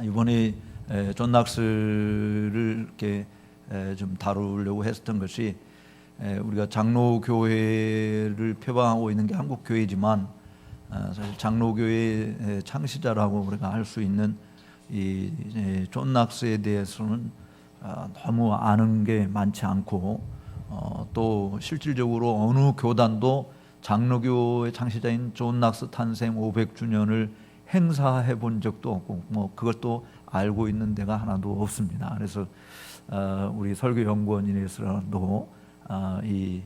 이번에 존 낙스를 이렇게 좀 다루려고 했었던 것이, 우리가 장로교회를 표방하고 있는 게 한국교회지만 사실 장로교회의 창시자라고 우리가 할 수 있는 이 존 낙스에 대해서는 너무 아는 게 많지 않고, 또 실질적으로 어느 교단도 장로교의 창시자인 존 낙스 탄생 500주년을 행사해 본 적도 없고, 뭐 그것도 알고 있는 데가 하나도 없습니다. 그래서 우리 설교연구원인에서도 이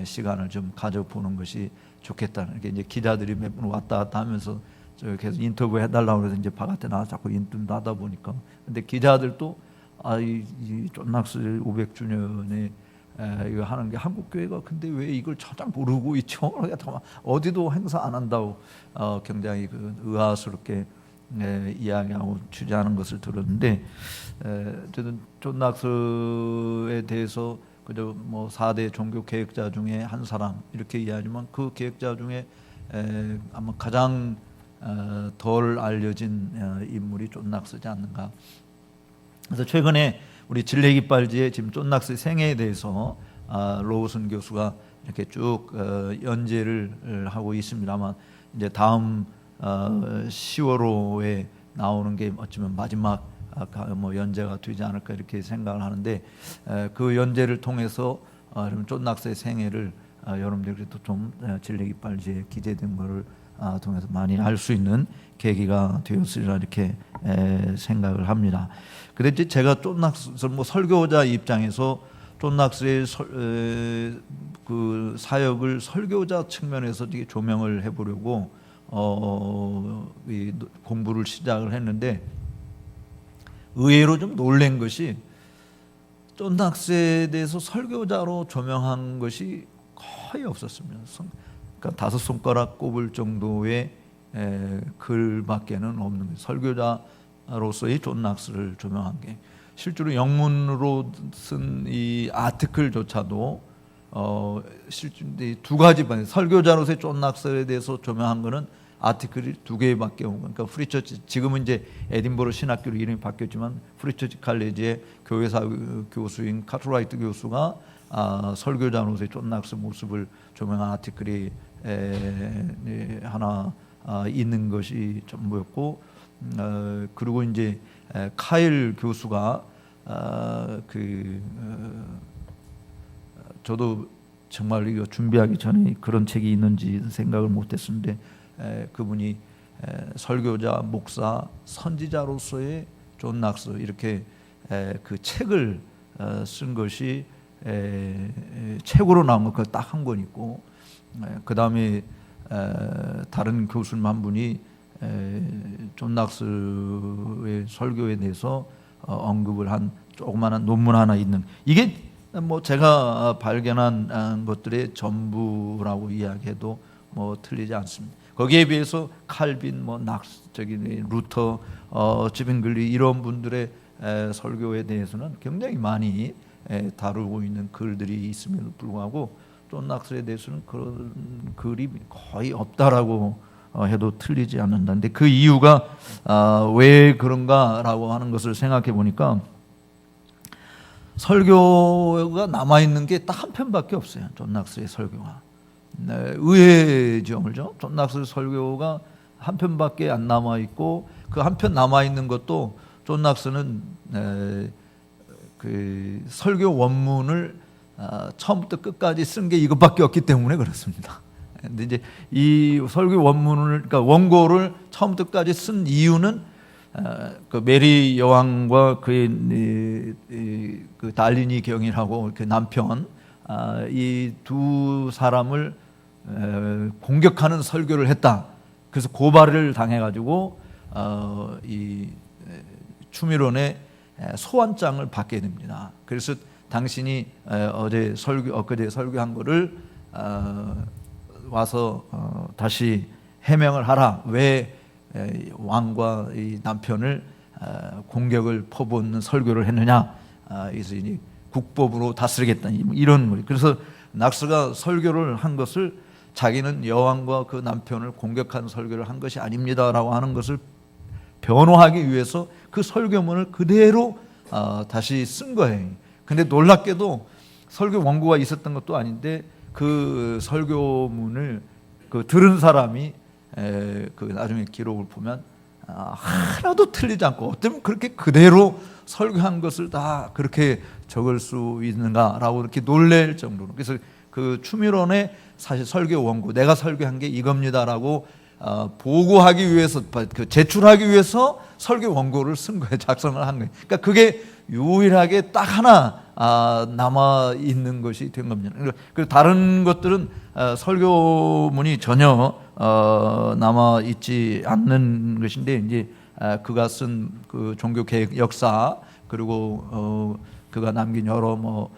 시간을 좀 가져보는 것이 좋겠다. 이렇게 이제 기자들이 몇 분 왔다 갔다 하면서 저 계속 인터뷰 해달라고 해서 이제 바깥에 나와 자꾸 인터뷰 하다 보니까, 근데 기자들도 이 존 낙스 500주년에 이거 하는 게 한국교회가 근데 왜 이걸 저장 모르고 있죠? 어디도 행사 안 한다고 굉장히 의아스럽게 이야기하고 취재하는 것을 들었는데, 저는 존 낙스에 대해서 그저 뭐 4대 종교 개혁자 중에 한 사람 이렇게 이야기하지만, 그 개혁자 중에 아마 가장 덜 알려진 인물이 존 낙스지 않는가. 그래서 최근에 우리 진례기빨지에 지금 존 낙스의 생애에 대해서 로우슨 교수가 이렇게 쭉 연재를 하고 있습니다만, 이제 다음 10월호에 나오는 게 어쩌면 마지막 뭐 연재가 되지 않을까 이렇게 생각을 하는데, 그 연재를 통해서 존 낙스의 생애를 여러분들이 그래도 좀 진례기빨지에 기재된 것을 통해서 많이 알 수 있는 계기가 되었으리라 이렇게 생각을 합니다. 그런데 제가 존 낙스 뭐 설교자 입장에서 존 낙스의 그 사역을 설교자 측면에서 되게 조명을 해보려고 이 공부를 시작을 했는데, 의외로 좀 놀란 것이 존 낙스에 대해서 설교자로 조명한 것이 거의 없었습니다. 그러니까 5손가락 꼽을 정도의 글밖에는 없는 거예요. 설교자로서의 존 낙스를 조명한 게, 실제로 영문으로 쓴 이 아티클조차도 실제 2가지 설교자로서의 존 낙스에 대해서 조명한 거는 아티클이 2개밖에 없는 거예요. 그러니까 프리처치, 지금은 이제 에딘버러 신학교로 이름이 바뀌었지만 프리처치 칼리지의 교회사 교수인 카트라이트 교수가 설교자로서의 존 낙스 모습을 조명한 아티클이 하나 있는 것이 전부였고, 그리고 이제 카일 교수가 저도 정말 이거 준비하기 전에 그런 책이 있는지 생각을 못했었는데, 그분이 설교자, 목사, 선지자로서의 존 낙스 이렇게 그 책을 쓴 것이 책으로 나온 거 딱 한 권 있고, 그 다음에 다른 교수님 한 분이 존 낙스의 설교에 대해서 언급을 한 조그마한 논문 하나 있는, 이게 뭐 제가 발견한 것들의 전부라고 이야기해도 뭐 틀리지 않습니다. 거기에 비해서 칼빈, 뭐 낙스, 루터, 지빙글리 이런 분들의 설교에 대해서는 굉장히 많이 다루고 있는 글들이 있음에도 불구하고 존 낙스에 대해서는 그런 글이 거의 없다라고 해도 틀리지 않는다. 근데 그 이유가 왜 그런가라고 하는 것을 생각해 보니까, 설교가 남아있는 게 딱 한 편밖에 없어요. 존 낙스의 설교가. 의외죠, 그렇죠? 존 낙스의 설교가 한 편밖에 안 남아있고, 그 한 편 남아있는 것도 존 낙스는 그 설교 원문을 처음부터 끝까지 쓴 게 이것밖에 없기 때문에 그렇습니다. 근데 이제 이 설교 원문을, 그러니까 원고를 처음부터 끝까지 쓴 이유는 그 메리 여왕과 그의 그 달리니 경이라고 그 남편, 이 두 사람을 공격하는 설교를 했다. 그래서 고발을 당해가지고 이 추미론의 소환장을 받게 됩니다. 그래서 당신이 엊그제 설교한 거를 와서 다시 해명을 하라. 왜 왕과 이 남편을 공격을 퍼붓는 설교를 했느냐. 그래서 이제 국법으로 다스리겠다, 이런 거예요. 그래서 낙스가 설교를 한 것을 자기는 여왕과 그 남편을 공격한 설교를 한 것이 아닙니다라고 하는 것을 변호하기 위해서 그 설교문을 그대로 다시 쓴 거예요. 근데 놀랍게도 설교 원고가 있었던 것도 아닌데 그 설교문을 그 들은 사람이 그 나중에 기록을 보면 하나도 틀리지 않고 어쩌면 그렇게 그대로 설교한 것을 다 그렇게 적을 수 있는가라고 이렇게 놀랄 정도로. 그래서 그 추미론의 사실 설교 원고, 내가 설교한 게 이겁니다라고 보고하기 위해서, 제출하기 위해서 설교 원고를 쓴 거예요. 작성을 한 거예요. 그러니까 그게 유일하게 딱 하나 남아 있는 것이 된 겁니다. 그리고 다른 것들은 설교문이 전혀 남아 있지 않는 것인데, 이제 그가 쓴 그 종교 개혁 역사, 그리고 그가 남긴 여러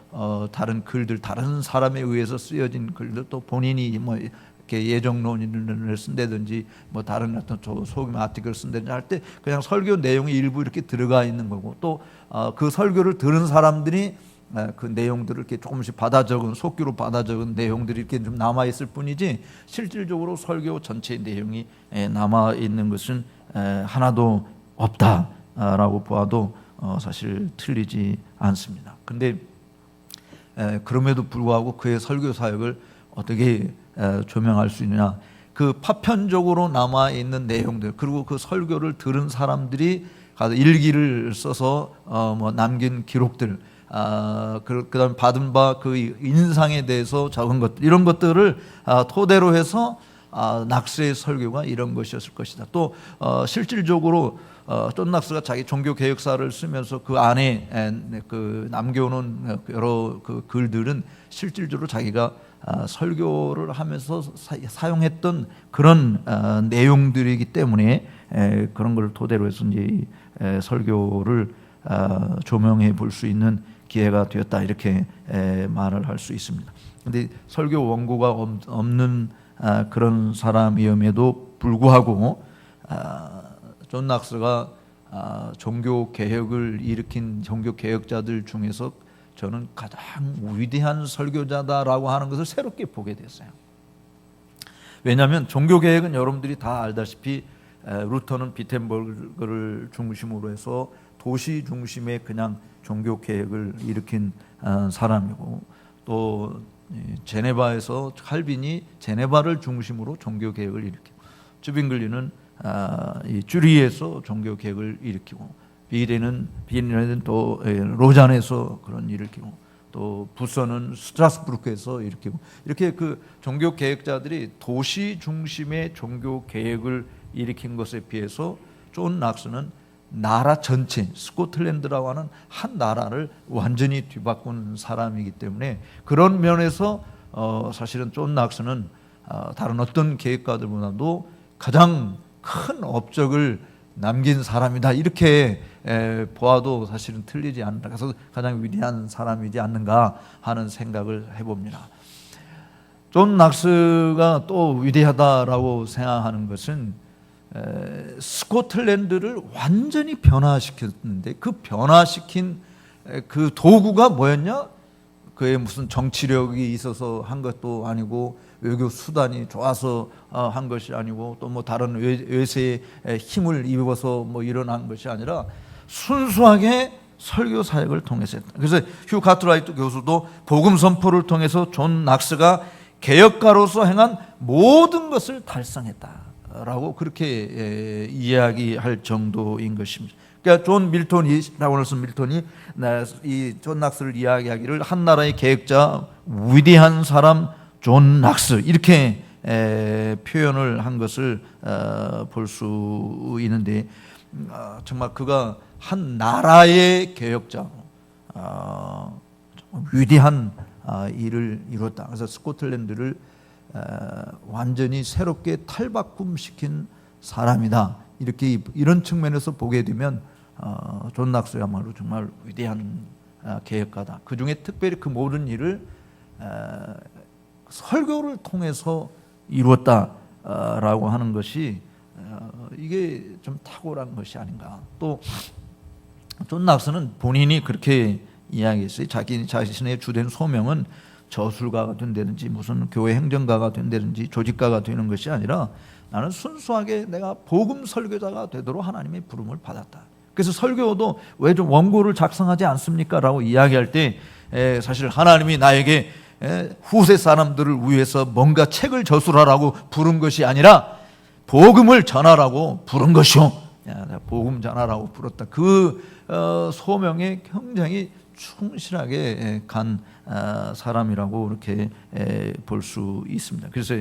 다른 글들, 다른 사람에 의해서 쓰여진 글들, 또 본인이 이렇게 예정론을 쓴다든지 다른 어떤 소규모 아티클을 쓴다든지 할 때 그냥 설교 내용이 일부 이렇게 들어가 있는 거고, 또 그 설교를 들은 사람들이 그 내용들을 이렇게 조금씩 받아 적은, 속기로 받아 적은 내용들이 이렇게 좀 남아 있을 뿐이지, 실질적으로 설교 전체의 내용이 남아 있는 것은 하나도 없다라고 보아도 사실 틀리지 않습니다. 근데 그럼에도 불구하고 그의 설교 사역을 어떻게 조명할 수 있느냐? 그 파편적으로 남아 있는 내용들, 그리고 그 설교를 들은 사람들이 가서 일기를 써서 남긴 기록들, 그다음 받은 바 그 인상에 대해서 적은 것들, 이런 것들을 토대로 해서 낙스의 설교가 이런 것이었을 것이다. 또 실질적으로 존 낙스가 자기 종교 개혁사를 쓰면서 그 안에 그 남겨놓은 여러 그 글들은 실질적으로 자기가 설교를 하면서 사용했던 그런 내용들이기 때문에 그런 걸 토대로 해서 이제 설교를 조명해 볼 수 있는 기회가 되었다, 이렇게 말을 할 수 있습니다. 그런데 설교 원고가 없는 그런 사람이음에도 불구하고 존 낙스가 종교 개혁을 일으킨 종교 개혁자들 중에서 저는 가장 위대한 설교자다라고 하는 것을 새롭게 보게 됐어요. 왜냐하면 종교 개혁은 여러분들이 다 알다시피 루터는 비텐버그를 중심으로 해서 도시 중심의 그냥 종교 개혁을 일으킨 사람이고, 또 제네바에서 칼빈이 제네바를 중심으로 종교 개혁을 일으키고, 쯔빙글리는 이 쭈리에서 종교 개혁을 일으키고, 비엔에는 또 로잔에서 그런 일을 일으키고, 또 부서는 스트라스부르크에서 일으키고, 이렇게 그 종교 개혁자들이 도시 중심의 종교 개혁을 일으킨 것에 비해서 존 낙스는 나라 전체, 스코틀랜드라고 하는 한 나라를 완전히 뒤바꾼 사람이기 때문에, 그런 면에서 사실은 존 낙스는 다른 어떤 개혁가들보다도 가장 큰 업적을 남긴 사람이다, 이렇게 보아도 사실은 틀리지 않는다. 그래서 가장 위대한 사람이지 않는가 하는 생각을 해봅니다. 존 낙스가 또 위대하다라고 생각하는 것은 스코틀랜드를 완전히 변화시켰는데, 그 변화시킨 그 도구가 뭐였냐? 그의 무슨 정치력이 있어서 한 것도 아니고, 외교 수단이 좋아서 한 것이 아니고, 또 다른 외세의 힘을 입어서 일어난 것이 아니라 순수하게 설교 사역을 통해서 했다. 그래서 휴 카트라이트 교수도 복음 선포를 통해서 존 낙스가 개혁가로서 행한 모든 것을 달성했다라고 그렇게 이야기할 정도인 것입니다. 그러니까 존 밀턴이, 라우널슨 밀턴이 이 존 낙스를 이야기하기를 한 나라의 개혁자, 위대한 사람 존 낙스, 이렇게 표현을 한 것을 볼 수 있는데, 정말 그가 한 나라의 개혁자, 위대한 일을 이뤘다. 그래서 스코틀랜드를 완전히 새롭게 탈바꿈시킨 사람이다, 이런 측면에서 보게 되면 존 낙스야말로 정말 위대한 개혁가다. 그 중에 특별히 그 모든 일을 설교를 통해서 이루었다라고 하는 것이 이게 좀 탁월한 것이 아닌가. 또 존 낙스는 본인이 그렇게 이야기했어요. 자신의 주된 소명은 저술가가 된다든지 무슨 교회 행정가가 된다든지 조직가가 되는 것이 아니라, 나는 순수하게 내가 복음 설교자가 되도록 하나님의 부름을 받았다. 그래서 설교도 왜 좀 원고를 작성하지 않습니까? 라고 이야기할 때 사실 하나님이 나에게 후세 사람들을 위해서 뭔가 책을 저술하라고 부른 것이 아니라 복음을 전하라고 부른 것이요. 복음 전하라고 불렀다. 그 소명에 굉장히 충실하게 간 사람이라고 이렇게 볼 수 있습니다. 그래서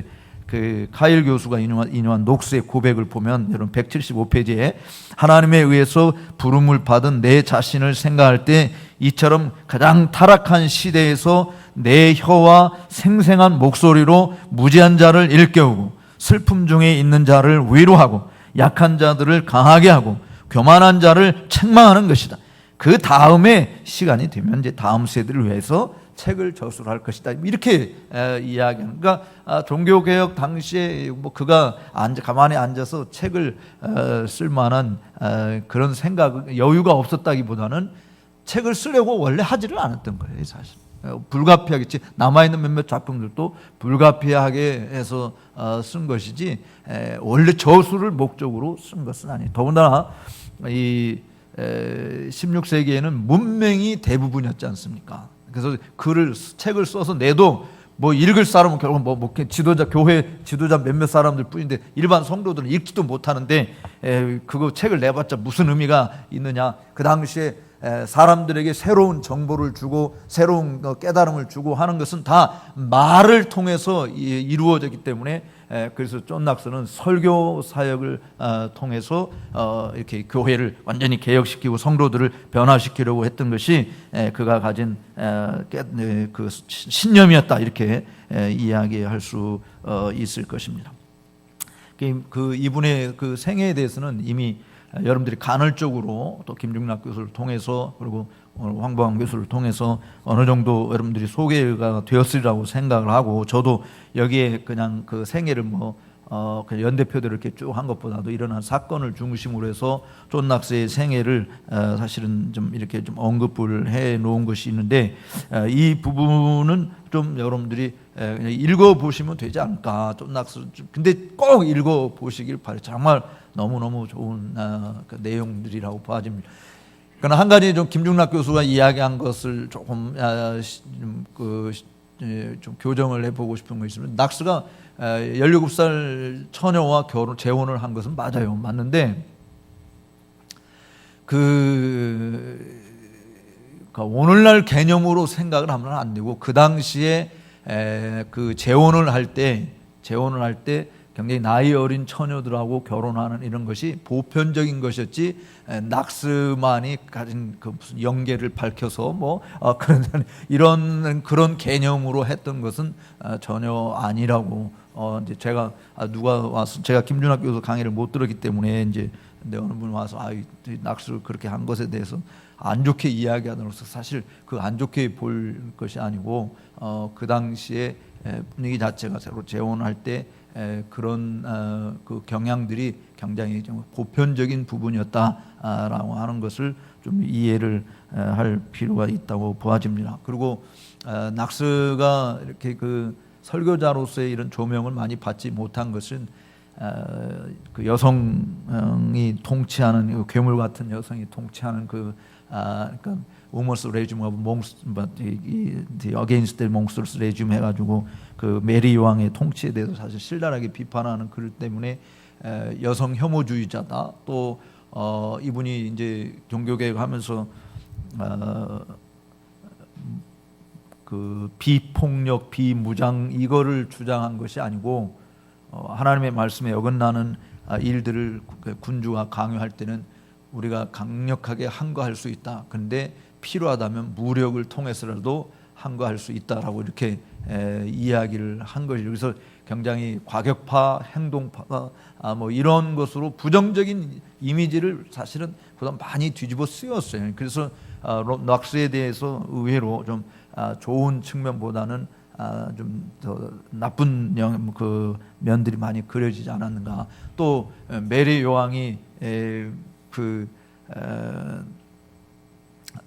그 카일 교수가 인용한 녹스의 고백을 보면 여러분 175페이지에 하나님에 의해서 부름을 받은 내 자신을 생각할 때 이처럼 가장 타락한 시대에서 내 혀와 생생한 목소리로 무지한 자를 일깨우고 슬픔 중에 있는 자를 위로하고 약한 자들을 강하게 하고 교만한 자를 책망하는 것이다. 그 다음에 시간이 되면 이제 다음 세대를 위해서 책을 저술할 것이다. 이렇게 이야기하는. 그러니까 종교개혁 당시에 뭐 그가 가만히 앉아서 책을 쓸 만한 그런 생각, 여유가 없었다기보다는 책을 쓰려고 원래 하지를 않았던 거예요, 사실. 불가피하겠지. 남아있는 몇몇 작품들도 불가피하게 해서 쓴 것이지 원래 저술을 목적으로 쓴 것은 아니에요. 더군다나 이 16세기에는 문맹이 대부분이었지 않습니까? 그래서 책을 써서 내도 뭐 읽을 사람은 결국 뭐 지도자, 교회 지도자 몇몇 사람들 뿐인데 일반 성도들은 읽지도 못하는데 그거 책을 내봤자 무슨 의미가 있느냐. 그 당시에 사람들에게 새로운 정보를 주고 새로운 깨달음을 주고 하는 것은 다 말을 통해서 이루어졌기 때문에 그래서 존 낙스는 설교 사역을 통해서 이렇게 교회를 완전히 개혁시키고 성도들을 변화시키려고 했던 것이 그가 가진 그 신념이었다, 이렇게 이야기할 수 있을 것입니다. 그 이분의 그 생애에 대해서는 이미 여러분들이 간헐적으로 또 김중락 교수를 통해서 그리고 황보한 교수를 통해서 어느 정도 여러분들이 소개가 되었으리라고 생각을 하고, 저도 여기에 그냥 그 생애를 그냥 연대표대로 이렇게 쭉 한 것보다도 일어난 사건을 중심으로 해서 존 낙스의 생애를 사실은 좀 이렇게 좀 언급을 해 놓은 것이 있는데, 이 부분은 좀 여러분들이 그냥 읽어 보시면 되지 않을까. 존 낙스, 근데 꼭 읽어 보시길 바래요. 정말 너무너무 좋은 그 내용들이라고 봐집니다. 그러나 한 가지 좀 김중락 교수가 이야기한 것을 조금 좀 교정을 해보고 싶은 것이 있으면, 낙스가 17살 처녀와 재혼을 한 것은 맞아요. 맞는데 오늘날 개념으로 생각을 하면 안 되고, 그 당시에 그 재혼을 할 때 굉장히 나이 어린 처녀들하고 결혼하는 이런 것이 보편적인 것이었지, 낙스만이 가진 그 무슨 영계를 밝혀서 그런 개념으로 했던 것은 전혀 아니라고. 이제 제가 김준학 교수 강의를 못 들었기 때문에 이제 어느 분이 와서 낙스를 그렇게 한 것에 대해서 안 좋게 이야기하더라고요. 사실 그 안 좋게 볼 것이 아니고 그 당시에 분위기 자체가 새로 재혼할 때 그런 그 경향들이 굉장히 좀 보편적인 부분이었다라고 하는 것을 좀 이해를 할 필요가 있다고 보아집니다. 그리고 낙스가 이렇게 그 설교자로서의 이런 조명을 많이 받지 못한 것은 그 여성이 통치하는, 괴물 같은 여성이 통치하는 그러니까 우머스 레지움 오브 몽스, 어게인스트 더 몽스터스 레지움 해가지고 그 메리 왕의 통치에 대해서 사실 신랄하게 비판하는 글 때문에 여성 혐오주의자다. 또 이분이 이제 종교개혁하면서 그 비폭력, 비무장 이거를 주장한 것이 아니고, 하나님의 말씀에 어긋나는 일들을 군주가 강요할 때는 우리가 강력하게 항거할 수 있다. 그런데 필요하다면 무력을 통해서라도 항거할 수 있다라고 이렇게 이야기를 한 것이죠. 그래서 굉장히 과격파, 행동파 이런 것으로 부정적인 이미지를 사실은 보다 많이 뒤집어 쓰였어요. 그래서 낙스에 대해서 의외로 좀 좋은 측면보다는 좀 더 나쁜 면들이 많이 그려지지 않았는가. 또 메리 여왕이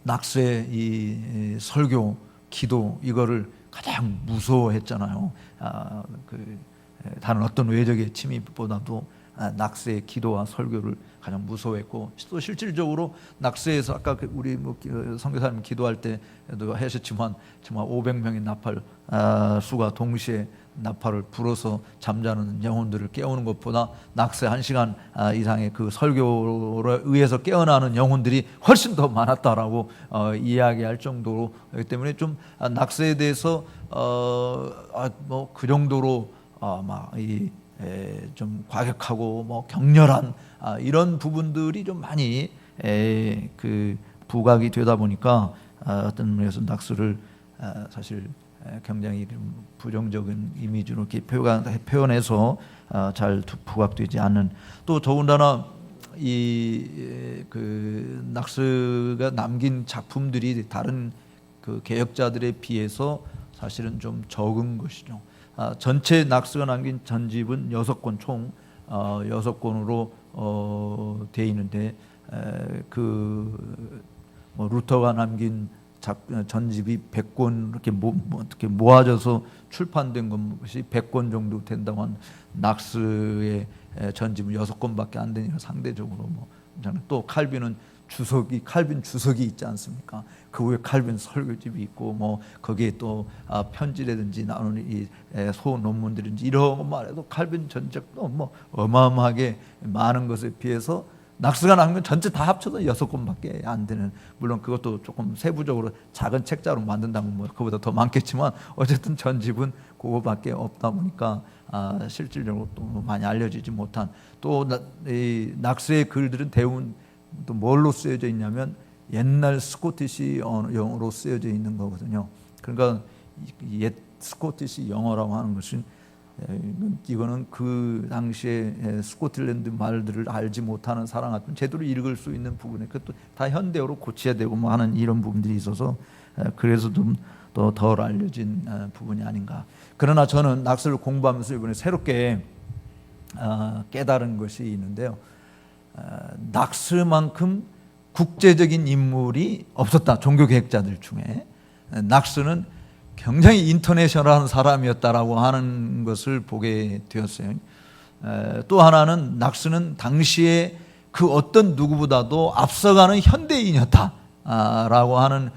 낙스의 이 설교, 기도 이거를 가장 무서워했잖아요. 다른 어떤 외적의 침입보다도 낙세의 기도와 설교를 가장 무서워했고, 또 실질적으로 낙세에서 아까 우리 선교사님 기도할 때도 하셨지만 정말 500명의 나팔 수가 동시에 나팔을 불어서 잠자는 영혼들을 깨우는 것보다 낙세 1시간 이상의 그 설교에 의해서 깨어나는 영혼들이 훨씬 더 많았다라고 이야기할 정도로, 그렇기 때문에 좀 낙세에 대해서 뭐 그 정도로 좀 과격하고 격렬한 이런 부분들이 좀 많이 그 부각이 되다 보니까 어떤 면에서 낙스를 사실 굉장히 좀 부정적인 이미지로 이렇게 표현해서 잘 부각되지 않는, 또 더군다나 그 낙스가 남긴 작품들이 다른 그 개혁자들에 비해서 사실은 좀 적은 것이죠. 전체 낙스가 남긴 전집은 6권 총 6권으로 되어 있는데, 루터가 남긴 전집이 100권 이렇게 어떻게 모아져서 출판된 것이 100권 정도 된다고 한 낙스의 전집은 6권밖에 안 되니까 상대적으로 또 칼빈은 칼빈 주석이 있지 않습니까? 그 후에 칼빈 설교집이 있고 거기에 또 편지라든지 나오는 이 소논문들인지 이런 것만 해도 칼빈 전적도 어마어마하게 많은 것에 비해서 낙스가 남긴 전체 다 합쳐서 6권밖에 안 되는, 물론 그것도 조금 세부적으로 작은 책자로 만든다면 그보다 더 많겠지만 어쨌든 전집은 그거밖에 없다 보니까 실질적으로 또 많이 알려지지 못한, 또 이 낙스의 글들은 대부분 또 뭘로 쓰여져 있냐면 옛날 스코티시 영어로 쓰여져 있는 거거든요. 그러니까 옛 스코티시 영어라고 하는 것은 이거는 그 당시에 스코틀랜드 말들을 알지 못하는 사람 같으면 제대로 읽을 수 있는 부분에 그것도 다 현대어로 고쳐야 되고 하는 이런 부분들이 있어서 그래서 좀 더 덜 알려진 부분이 아닌가. 그러나 저는 낙스를 공부하면서 이번에 새롭게 깨달은 것이 있는데요. 낙스만큼 국제적인 인물이 없었다. 종교개혁자들 중에 낙스는 굉장히 인터내셔널한 사람이었다라고 하는 것을 보게 되었어요. 또 하나는 낙스는 당시에 그 어떤 누구보다도 앞서가는 현대인이었다라고 하는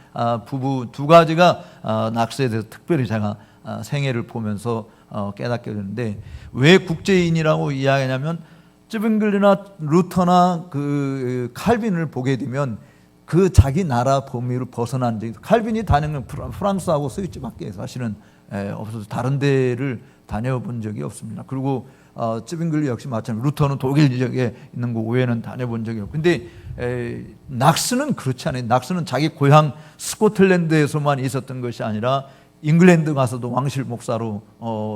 부분 두 가지가 낙스에 대해서 특별히 제가 생애를 보면서 깨닫게 되는데, 왜 국제인이라고 이야기하냐면 쯔빙글리나 루터나 그 칼빈을 보게 되면 그 자기 나라 범위를 벗어난 적이, 칼빈이 다니는 프랑스하고 스위스밖에 사실은 없어서 다른 데를 다녀본 적이 없습니다. 그리고 쯔빙글리 역시 마찬가지로 루터는 독일 지역에 있는 곳 외에는 다녀본 적이 없고, 근데 낙스는 그렇지 않아요. 낙스는 자기 고향 스코틀랜드에서만 있었던 것이 아니라 잉글랜드 가서도 왕실 목사로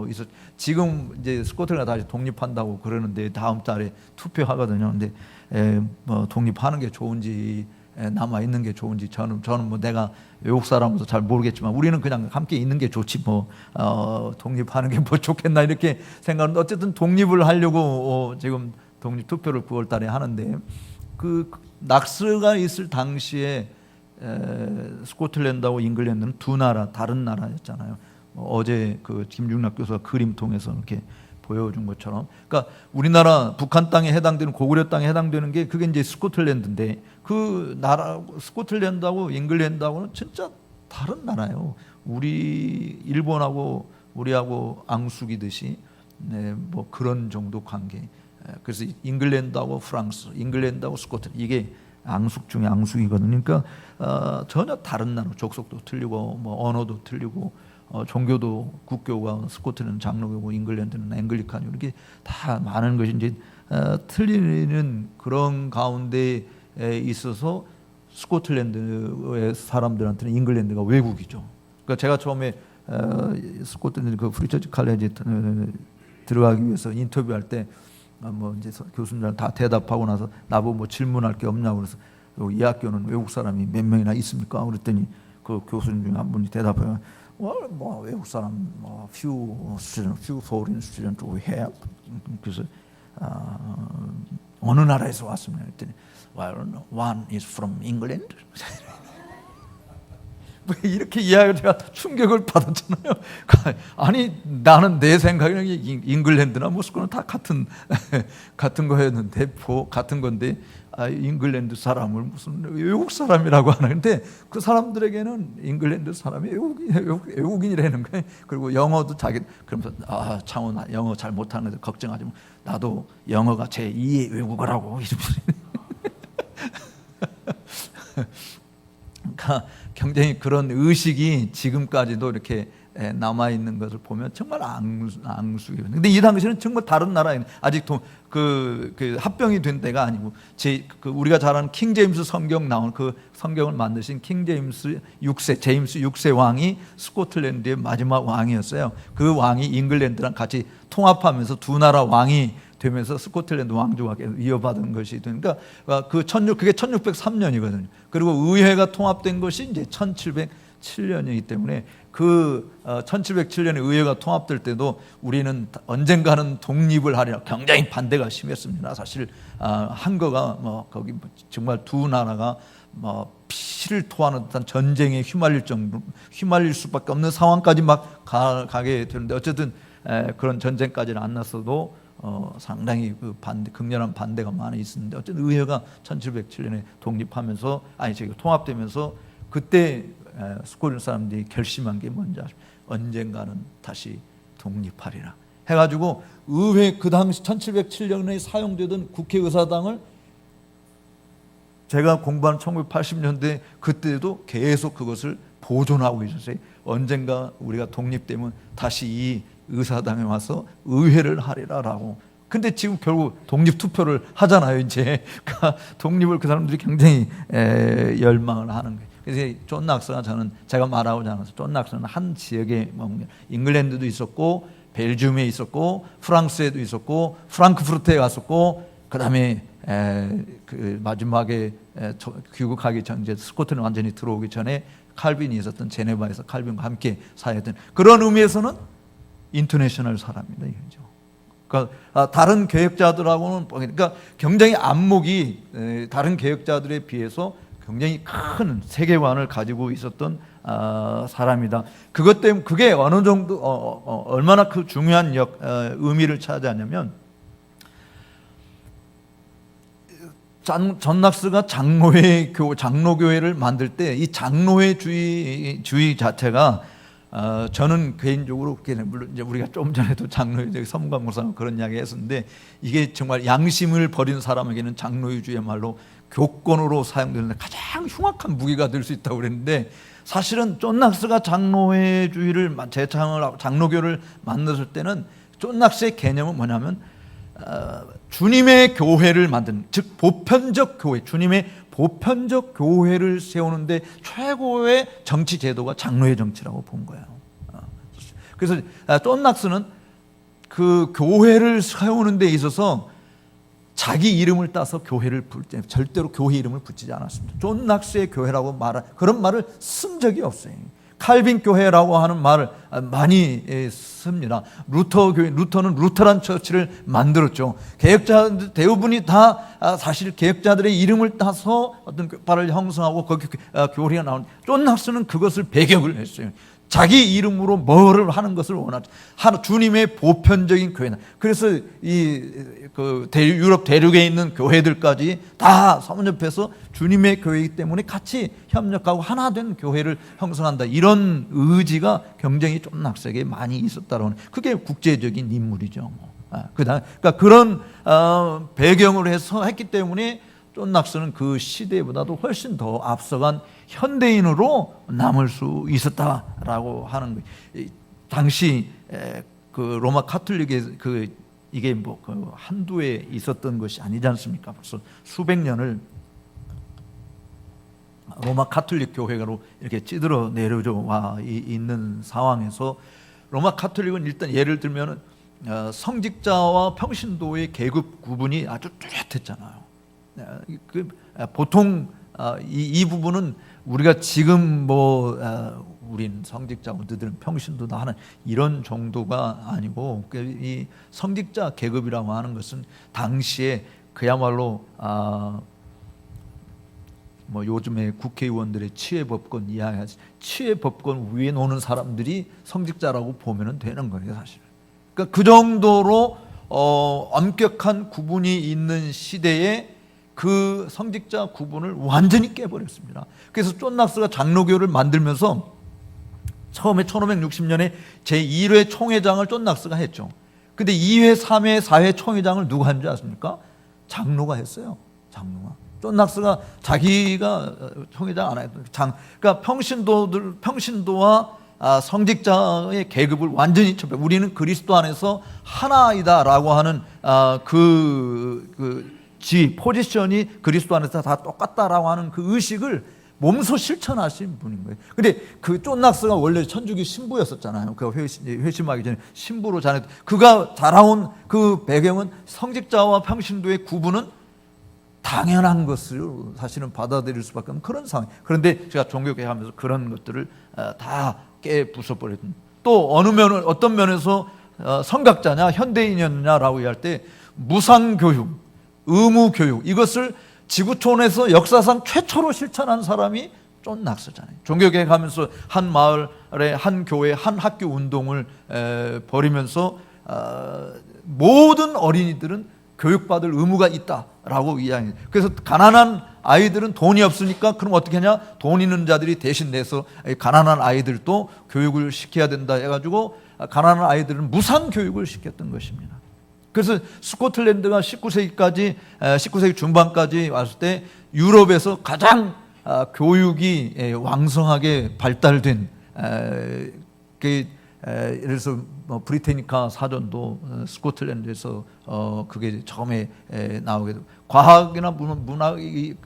있었. 지금 이제 스코틀랜드 다시 독립한다고 그러는데 다음 달에 투표하거든요. 근데 독립하는 게 좋은지 남아 있는 게 좋은지 저는 내가 외국 사람으로서 잘 모르겠지만 우리는 그냥 함께 있는 게 좋지 독립하는 게 좋겠나 이렇게 생각하는데, 어쨌든 독립을 하려고 지금 독립 투표를 9월 달에 하는데, 그 낙스가 있을 당시에 스코틀랜드하고 잉글랜드는 두 나라 다른 나라였잖아요. 어제 그 김중락 교수가 그림 통해서 이렇게 보여준 것처럼, 그러니까 우리나라 북한 땅에 해당되는 고구려 땅에 해당되는 게 그게 이제 스코틀랜드인데, 그 나라 스코틀랜드하고 잉글랜드하고는 진짜 다른 나라예요. 우리 일본하고 우리하고 앙숙이듯이 그런 정도 관계. 그래서 잉글랜드하고 프랑스, 잉글랜드하고 스코틀랜드 이게 앙숙 중에 앙숙이거든요. 그러니까 전혀 다른 나라, 족속도 틀리고 언어도 틀리고 종교도 국교가 스코틀랜드 장로교고 잉글랜드는 앵글리칸이고 이렇게 다 많은 것이 이제 틀리는 그런 가운데 있어서 스코틀랜드의 사람들한테는 잉글랜드가 외국이죠. 그러니까 제가 처음에 스코틀랜드 그 프리처치 칼레지 들어가기 위해서 인터뷰할 때 이제 교수님들 다 대답하고 나서 나보고 질문할 게 없냐고 그래서 이 학교는 외국 사람이 몇 명이나 있습니까? 그랬더니 그 교수님 중에 한 분이 대답해요. 외국 사람 few foreign students we have. 그래서 어느 나라에서 왔습니까? 그랬더니 one is from England. 이렇게 이야기를 제가 충격을 받았잖아요. 아니 나는 내 생각에는 잉글랜드나 모스크바는 다 같은 거였는데 같은 건데 잉글랜드 사람을 무슨 외국 사람이라고 하는데 그 사람들에게는 잉글랜드 사람이 외국인이라는 거예요. 그리고 영어도 그러면서 창호 나 영어 잘 못하는데 걱정하지 마. 나도 영어가 제2의 외국어라고 이러면서 그러니까 굉장히 그런 의식이 지금까지도 이렇게 남아 있는 것을 보면 정말 앙숙이에요. 근데 이 당시는 정말 다른 나라에 아직도 그 합병이 된 때가 아니고 우리가 잘 아는 킹 제임스 성경 나온 그 성경을 만드신 킹 제임스 6세 제임스 6세 왕이 스코틀랜드의 마지막 왕이었어요. 그 왕이 잉글랜드랑 같이 통합하면서 두 나라 왕이 되면서 스코틀랜드 왕조가 이어받은 것이 되니까 그게 1603년이거든요. 그리고 의회가 통합된 것이 이제 1707년이기 때문에 그 1707년에 의회가 통합될 때도 우리는 언젠가는 독립을 하리라 굉장히 반대가 심했습니다. 사실 한 거가 거기 정말 두 나라가 피를 토하는 듯한 전쟁에 휘말릴 수밖에 없는 상황까지 막 가게 되는데 어쨌든 그런 전쟁까지는 안 났어도 상당히 극렬한 반대가 많이 있었는데 어쨌든 의회가 1707년에 통합되면서 그때 스코틀랜드 사람들이 결심한 게 뭔지 아십니까? 언젠가는 다시 독립하리라 해가지고 의회 그 당시 1707년에 사용되던 국회의사당을 제가 공부한 1980년대 그때도 계속 그것을 보존하고 있었어요. 언젠가 우리가 독립되면 다시 이 의사당에 와서 의회를 하리라라고. 근데 지금 결국 독립 투표를 하잖아요. 이제 그러니까 독립을 그 사람들이 굉장히 열망을 하는 거예요. 그래서 존 낙스가 제가 말하고자 하는 존 낙스는 한 지역에 잉글랜드도 있었고 벨기움에 있었고 프랑스에도 있었고 프랑크푸르트에 갔었고 그다음에 그 마지막에 귀국하기 전 이제 스코틀랜드 완전히 들어오기 전에 칼빈이 있었던 제네바에서 칼빈과 함께 사역했던 그런 의미에서는 인터내셔널 사람입니다. 이거죠. 그러니까 다른 개혁자들하고는 그러니까 굉장히 안목이 다른 개혁자들에 비해서 굉장히 큰 세계관을 가지고 있었던 사람이다. 그것 때문에 그게 어느 정도 얼마나 그 중요한 의미를 차지하냐면 존 낙스가 장로교회를 만들 때 이 장로회주의 자체가 저는 개인적으로 물론 이제 우리가 좀 전에도 장로회 서문관 목사님 그런 이야기 했었는데 이게 정말 양심을 버린 사람에게는 장로회주의야말로 교권으로 사용되는 가장 흉악한 무기가 될 수 있다고 그랬는데 사실은 존 낙스가 장로회주의를 장로교를 만들었을 때는 존 낙스의 개념은 뭐냐면 주님의 교회를 만든 즉 보편적 교회 주님의 보편적 교회를 세우는데 최고의 정치 제도가 장로회 정치라고 본 거예요. 그래서 존 낙스는 그 교회를 세우는 데 있어서 자기 이름을 따서 교회를 절대로 교회 이름을 붙이지 않았습니다. 존 낙스의 교회라고 그런 말을 쓴 적이 없어요. 칼빈 교회라고 하는 말을 많이 씁니다. 루터는 루터란 처치를 만들었죠. 개혁자들 대부분이 다 사실 개혁자들의 이름을 따서 어떤 교파를 형성하고 거기 교리가 나온. 존 낙스는 그것을 배격을 했어요. 자기 이름으로 뭐를 하는 것을 원하죠. 주님의 보편적인 교회다. 그래서 유럽 대륙에 있는 교회들까지 다 사모협에서 주님의 교회이기 때문에 같이 협력하고 하나 된 교회를 형성한다. 이런 의지가 굉장히 존 낙스에게 많이 있었다라는 그게 국제적인 인물이죠. 그러니까 그런 배경으로 해서 했기 때문에 존 낙스는 그 시대보다도 훨씬 더 앞서간 현대인으로 남을 수 있었다라고 하는 거예요. 당시 그 로마 카톨릭의 이게 그 한두 해 있었던 것이 아니지 않습니까? 벌써 수백 년을 로마 카톨릭 교회로 이렇게 찌들어 내려와 있는 상황에서 로마 카톨릭은 일단 예를 들면 성직자와 평신도의 계급 구분이 아주 뚜렷했잖아요. 보통 이 부분은 우리가 지금 우린 성직자 너희들은 평신도다 하는 이런 정도가 아니고 이 성직자 계급이라고 하는 것은 당시에 그야말로 뭐 요즘에 국회의원들의 치외법권 이야기하지, 치외법권 위에 노는 사람들이 성직자라고 보면 되는 거예요, 사실. 그러니까 그 정도로 엄격한 구분이 있는 시대에 그 성직자 구분을 완전히 깨버렸습니다. 그래서 존 낙스가 장로교를 만들면서 처음에 1560년에 제1회 총회장을 존 낙스가 했죠. 근데 2회, 3회, 4회 총회장을 누가 한 줄 아십니까? 장로가 했어요. 장로가. 존 낙스가 자기가 총회장 안 했던 그러니까 평신도와 성직자의 계급을 완전히 척. 우리는 그리스도 안에서 하나이다라고 하는 포지션이 그리스도 안에서 다 똑같다라고 하는 그 의식을 몸소 실천하신 분인 거예요. 근데 그 존 낙스가 원래 천주교 신부였었잖아요. 그 회심하기 전에 신부로 자랐. 그가 자라온 그 배경은 성직자와 평신도의 구분은 당연한 것을 사실은 받아들일 수밖에 없는 그런 상황. 그런데 제가 종교개혁하면서 그런 것들을 다 깨부숴버렸던. 또 어떤 면에서 성각자냐 현대인이었냐라고 얘기할 때 무상교육, 의무교육 이것을 지구촌에서 역사상 최초로 실천한 사람이 존 낙스잖아요. 종교개혁하면서 한 마을에 한 교회 한 학교 운동을 벌이면서 모든 어린이들은 교육받을 의무가 있다라고 이야기해요. 그래서 가난한 아이들은 돈이 없으니까 그럼 어떻게 하냐? 돈 있는 자들이 대신 내서 가난한 아이들도 교육을 시켜야 된다 해가지고 가난한 아이들은 무상 교육을 시켰던 것입니다. 그래서 스코틀랜드가 19세기 중반까지 왔을 때 유럽에서 가장 교육이 왕성하게 발달된 예를 들어서 브리테니카 사전도 스코틀랜드에서 그게 처음에 나오게 되고 과학이나 문학 이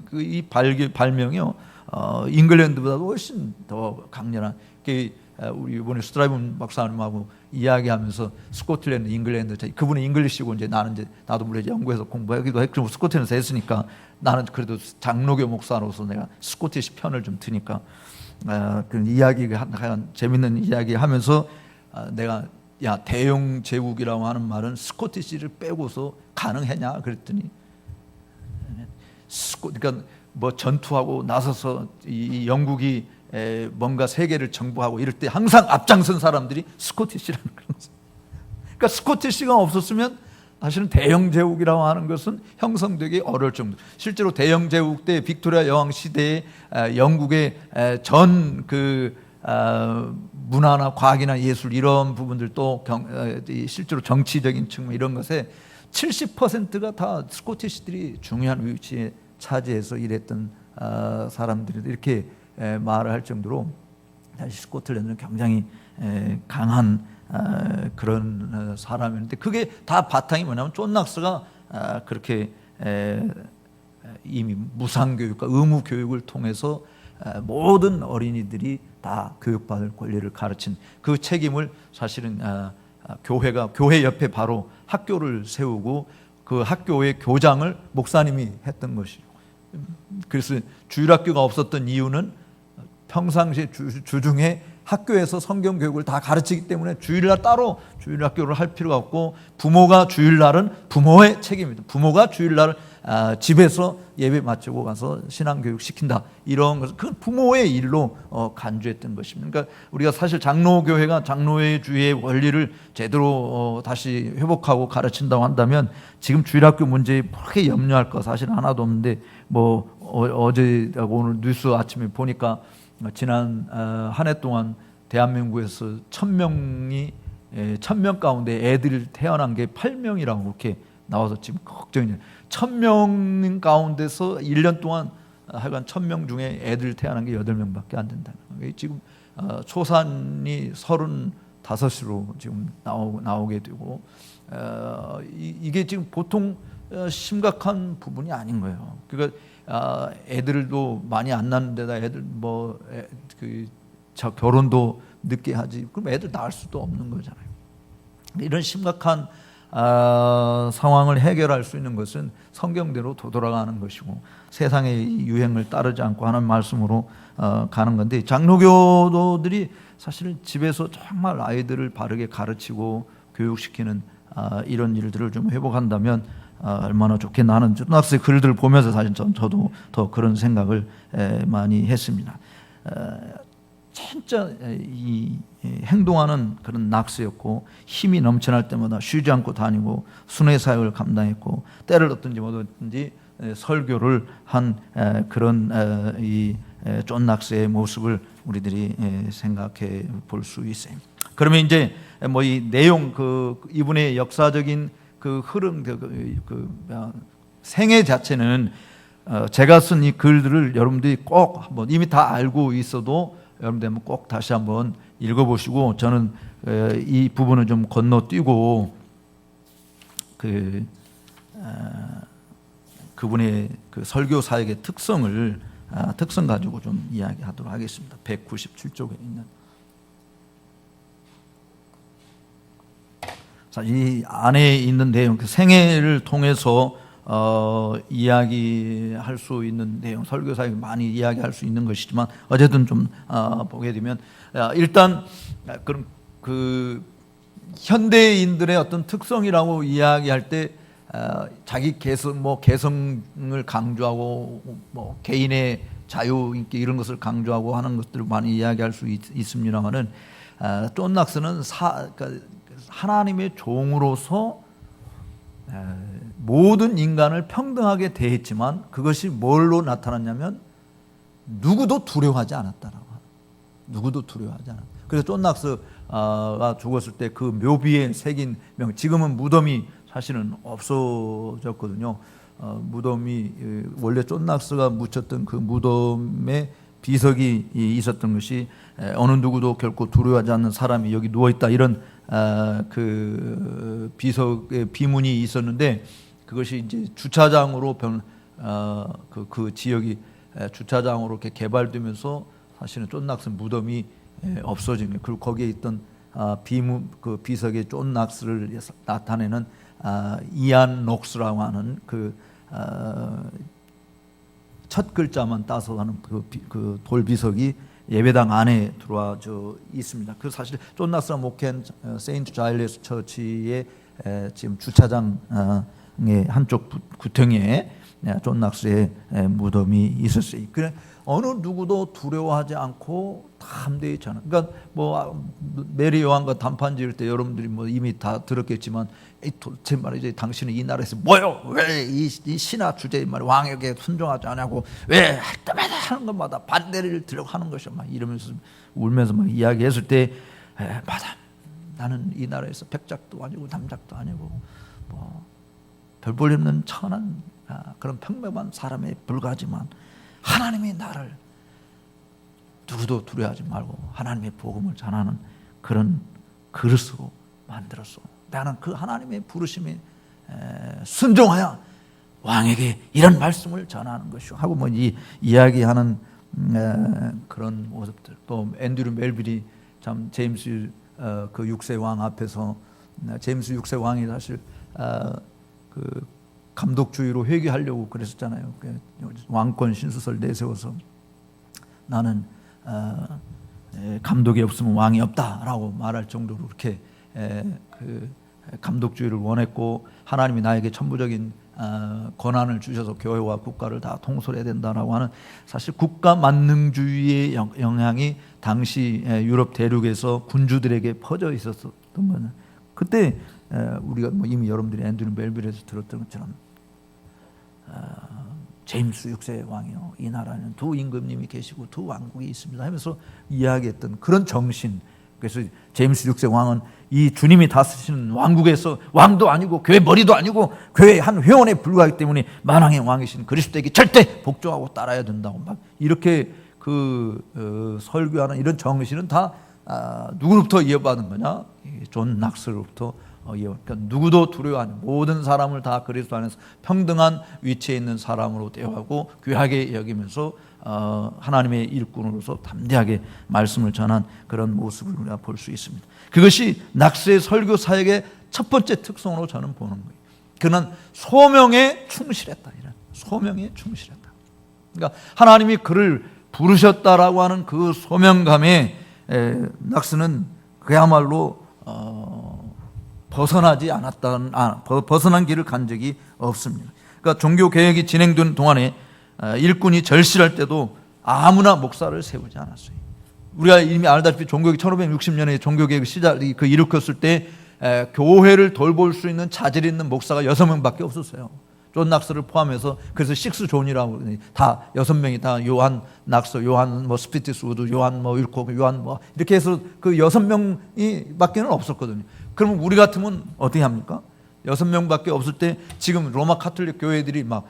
발명이요 잉글랜드보다도 훨씬 더 강렬한 우리 이번에 스트라이븐 박사님하고 이야기하면서 스코틀랜드, 잉글랜드 그분은 잉글리시고 이제 나도 물론 영국에서 공부하기도 했고 스코틀랜드에서 했으니까 나는 그래도 장로교 목사로서 내가 스코티시 편을 좀 드니까 그런 이야기가 재밌는 이야기 하면서 내가 야 대영 제국이라고 하는 말은 스코티시를 빼고서 가능했냐 그랬더니 그러니까 뭐 전투하고 나서서 이 영국이 뭔가 세계를 정복하고 이럴 때 항상 앞장선 사람들이 스코티시라는 거죠. 그러니까 스코티시가 없었으면 사실은 대영 제국이라고 하는 것은 형성되기 어려울 정도. 실제로 대영 제국 때 빅토리아 여왕 시대에 영국의 전 문화나 과학이나 예술 이런 부분들도 실제로 정치적인 측면 이런 것에 70%가 다 스코티시들이 중요한 위치에 차지해서 일했던 사람들이 이렇게 말을 할 정도로 사실 스코틀랜드는 굉장히 강한 그런 사람이었는데 그게 다 바탕이 뭐냐면 존 낙스가 그렇게 이미 무상교육과 의무교육을 통해서 모든 어린이들이 다 교육받을 권리를 가르친 그 책임을 사실은 교회 옆에 바로 학교를 세우고 그 학교의 교장을 목사님이 했던 것이고 그래서 주일학교가 없었던 이유는 평상시에 주중에 학교에서 성경 교육을 다 가르치기 때문에 주일날 따로 주일학교를 할 필요가 없고 부모가 주일날은 부모의 책임입니다. 부모가 주일날 집에서 예배 마치고 가서 신앙교육 시킨다 이런 것은 그 부모의 일로 간주했던 것입니다. 그러니까 우리가 사실 장로교회가 장로회 주의의 원리를 제대로 다시 회복하고 가르친다고 한다면 지금 주일학교 문제에 그렇게 염려할 거 사실 하나도 없는데 뭐 어제하고 오늘 뉴스 아침에 보니까 지난 한 해 동안 대한민국에서 1000명 가운데 애들이 태어난 게 8명이라고 그렇게 나와서 지금 걱정이에요. 1000명 가운데서 1년 동안 하여간 1000명 중에 애들 태어난 게 8명밖에 안 된다는 거예요. 지금 초산이 35으로 지금 나오게 되고 이게 지금 보통 심각한 부분이 아닌 거예요. 그러니까 애들도 많이 안 낳는 데다 애들 결혼도 늦게 하지. 그럼 애들 낳을 수도 없는 거잖아요. 이런 심각한 상황을 해결할 수 있는 것은 성경대로 되돌아가는 것이고 세상의 유행을 따르지 않고 하는 말씀으로 가는 건데 장로교도들이 사실 집에서 정말 아이들을 바르게 가르치고 교육시키는 이런 일들을 좀 회복한다면 얼마나 좋겠나 하는 존 낙스의 글들 보면서 사실 저도 더 그런 생각을 많이 했습니다. 진짜 이 행동하는 그런 낙스였고, 힘이 넘쳐날 때마다 쉬지 않고 다니고 순회 사역을 감당했고, 때를 얻든지 못 얻든지 설교를 한 그런 이 존 낙스의 모습을 우리들이 생각해 볼 수 있어요. 그러면 이제 뭐 이 내용, 이분의 역사적인 그 흐름, 생애 자체는 제가 쓴 이 글들을 여러분들이 꼭 한번, 이미 다 알고 있어도 여러분들 한번 꼭 다시 한번 읽어보시고, 저는 이 부분을 좀 건너뛰고 그분의 그 설교 사역의 특성 가지고 좀 이야기하도록 하겠습니다. 197쪽에 있는. 자, 이 안에 있는 내용, 그 생애를 통해서 이야기할 수 있는 내용, 설교 사역이 많이 이야기할 수 있는 것이지만 어쨌든 좀 보게 되면, 일단 그럼 그 현대인들의 어떤 특성이라고 이야기할 때 자기 개성을 강조하고 뭐 개인의 자유 인기 이런 것을 강조하고 하는 것들을 많이 이야기할 수 있습니다만은, 존 낙스는 그러니까 하나님의 종으로서 모든 인간을 평등하게 대했지만, 그것이 뭘로 나타났냐면 누구도 두려워하지 않았다라고. 누구도 두려워하지 않았다. 그래서 존 낙스가 죽었을 때 그 묘비에 새긴 명, 지금은 무덤이 사실은 없어졌거든요. 무덤이, 원래 존 낙스가 묻혔던 그 무덤에 비석이 있었던 것이, 어느 누구도 결코 두려워하지 않는 사람이 여기 누워 있다, 이런 그 비석의 비문이 있었는데, 그것이 이제 주차장으로 그 지역이 주차장으로 이렇게 개발되면서 사실은 존 낙스 무덤이 없어진 거예요. 그리고 거기에 있던 그 비석의 존 낙스를 나타내는 이안 녹스라고 하는 첫 글자만 따서 하는 그 돌비석이 예배당 안에 들어와져 있습니다. 그 사실 존 낙스가 목회한 세인트 자일레스 처치의 지금 주차장의 한쪽 구덩이에 존 낙스의 무덤이 있었어요. 그래 어느 누구도 두려워하지 않고 담대히 전하. 그러니까 뭐 메리 요한과 단판 지을 때 여러분들이 뭐 이미 다 들었겠지만, 도대체 말이지 당신은 이 나라에서 뭐요? 왜 이 신하 주제에 말 왕에게 순종하지 않냐고, 왜 할 때마다 하는 것마다 반대를 들려고 하는 것이야, 막 이러면서 울면서 막 이야기했을 때, 맞아, 나는 이 나라에서 백작도 아니고 남작도 아니고 뭐 별 볼 없는 천한 그런 평범한 사람에 불과하지만, 하나님이 나를 누구도 두려워하지 말고 하나님의 복음을 전하는 그런 그릇으로 만들었어. 나는 그 하나님의 부르심에 순종하여 왕에게 이런 말씀을 전하는 것이오 하고 뭐 이야기하는 그런 모습들. 또 앤드류 멜빌이 참 제임스 그 6세 왕 앞에서, 제임스 6세 왕이 사실 그 감독주의로 회귀하려고 그랬었잖아요. 왕권 신수설 내세워서 나는 감독이 없으면 왕이 없다라고 말할 정도로 그렇게 그 감독주의를 원했고, 하나님이 나에게 천부적인 권한을 주셔서 교회와 국가를 다 통솔해야 된다라고 하는, 사실 국가 만능주의의 영향이 당시 유럽 대륙에서 군주들에게 퍼져 있었던 거는, 그때 우리가 뭐 이미 여러분들이 앤드류 멜빌에서 들었던 것처럼 제임스 6세 왕이요, 이 나라는 두 임금님이 계시고 두 왕국이 있습니다 하면서 이야기했던 그런 정신. 그래서 제임스 6세 왕은 이 주님이 다스리시는 왕국에서 왕도 아니고 교회 머리도 아니고 교회 한 회원에 불과하기 때문에 만왕의 왕이신 그리스도에게 절대 복종하고 따라야 된다고 막 이렇게 설교하는 이런 정신은 다 누구로부터 이어받은 거냐? 존 낙스로부터 그러니까 누구도 두려워하지, 모든 사람을 다 그리스도 안에서 평등한 위치에 있는 사람으로 대하고 귀하게 여기면서 하나님의 일꾼으로서 담대하게 말씀을 전한 그런 모습을 우리가 볼 수 있습니다. 그것이 낙스의 설교 사역의 첫 번째 특성으로 저는 보는 거예요. 그는 소명에 충실했다. 이런 소명에 충실했다. 그러니까 하나님이 그를 부르셨다라고 하는 그 소명감에 낙스는 그야말로 벗어난 길을 간 적이 없습니다. 그러니까 종교 개혁이 진행된 동안에 일꾼이 절실할 때도 아무나 목사를 세우지 않았어요. 우리가 이미 알다시피 종교개혁 1560년에 종교개혁 일으켰을 때 교회를 돌볼 수 있는 자질 있는 목사가 6명밖에 없었어요. 존 낙스를 포함해서. 그래서 식스 존이라고 다 6명이 다 요한 낙스, 요한 뭐 스피티스 우드, 요한 뭐 율콕, 요한 뭐 이렇게 해서 그 6명이 밖에는 없었거든요. 그러면 우리 같으면 어떻게 합니까? 6명밖에 없을 때 지금 로마 카톨릭 교회들이 막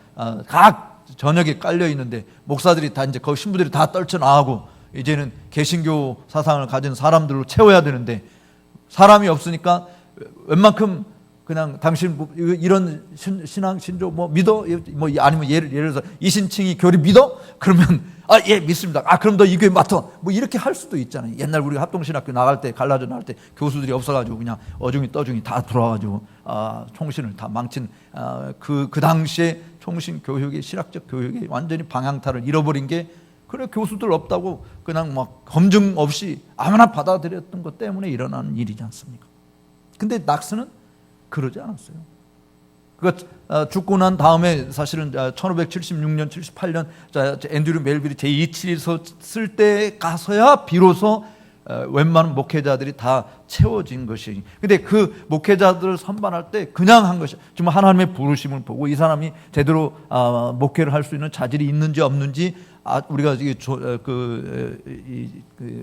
각 전역에 깔려 있는데 목사들이 다 이제 거기 신부들이 다 떨쳐나가고 이제는 개신교 사상을 가진 사람들로 채워야 되는데 사람이 없으니까 웬만큼 그냥 당신 이런 신앙 신조 뭐 믿어? 뭐 아니면 예를 들어서 이신칭이 교리 믿어? 그러면 예 믿습니다. 그럼 너 이 교회 맡아. 뭐 이렇게 할 수도 있잖아요. 옛날 우리가 합동신학교 나갈 때 갈라져 나갈 때 교수들이 없어가지고 그냥 어중이 떠중이 다 들어와가지고 총신을 다 망친 그 당시에 총신 교육의 신학적 교육이 완전히 방향타를 잃어버린 게 그래 교수들 없다고 그냥 막 검증 없이 아무나 받아들였던 것 때문에 일어나는 일이지 않습니까? 근데 낙스는 그러지 않았어요. 그러니까 죽고 난 다음에 사실은 1576년, 78년 앤드류 멜빌이 제2칠서 쓸 때 가서야 비로소 웬만한 목회자들이 다 채워진 것이. 근데 그 목회자들을 선발할 때 그냥 한 것이 정말 하나님의 부르심을 보고 이 사람이 제대로 목회를 할 수 있는 자질이 있는지 없는지 우리가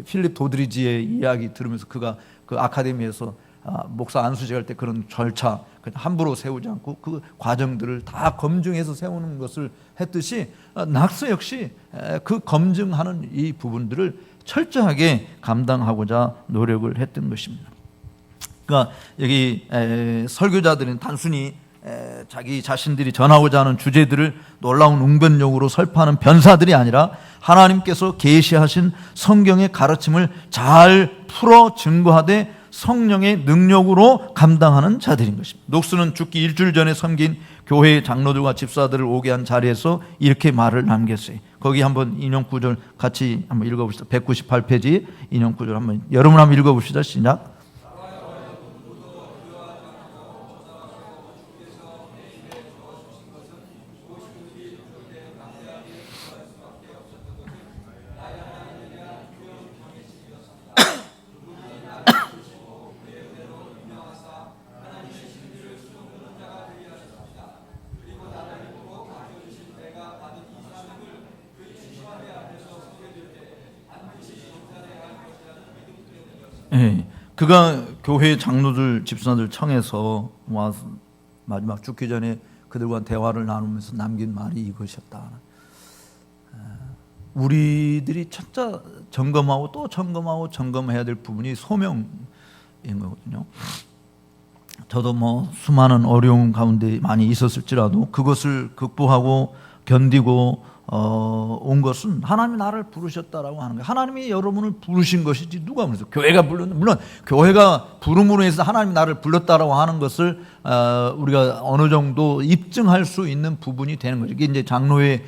필립 도드리지의 이야기 들으면서 그가 그 아카데미에서 목사 안수직할 때 그런 절차 함부로 세우지 않고 그 과정들을 다 검증해서 세우는 것을 했듯이 낙스 역시 그 검증하는 이 부분들을 철저하게 감당하고자 노력을 했던 것입니다. 그러니까 여기 설교자들은 단순히 자기 자신들이 전하고자 하는 주제들을 놀라운 웅변력으로 설파하는 변사들이 아니라 하나님께서 계시하신 성경의 가르침을 잘 풀어 증거하되 성령의 능력으로 감당하는 자들인 것입니다. 녹스는 죽기 일주일 전에 섬긴 교회의 장로들과 집사들을 오게 한 자리에서 이렇게 말을 남겼어요. 거기 한번 인용 구절 같이 한번 읽어봅시다. 198페이지 인용 구절 한번 여러분 한번 읽어봅시다. 시작. 네, 그가 교회 장로들 집사들 청해서 와서 마지막 죽기 전에 그들과 대화를 나누면서 남긴 말이 이것이었다. 우리들이 첫째 점검하고 또 점검하고 점검해야 될 부분이 소명인 거거든요. 저도 뭐 수많은 어려움 가운데 많이 있었을지라도 그것을 극복하고 견디고 온 것은 하나님이 나를 부르셨다라고 하는 거예요. 하나님이 여러분을 부르신 것이지 누가 부르셨어요? 교회가 불렀는데 물론 교회가 부름으로 해서 하나님이 나를 불렀다라고 하는 것을 우리가 어느 정도 입증할 수 있는 부분이 되는 거죠. 이게 이제 장로의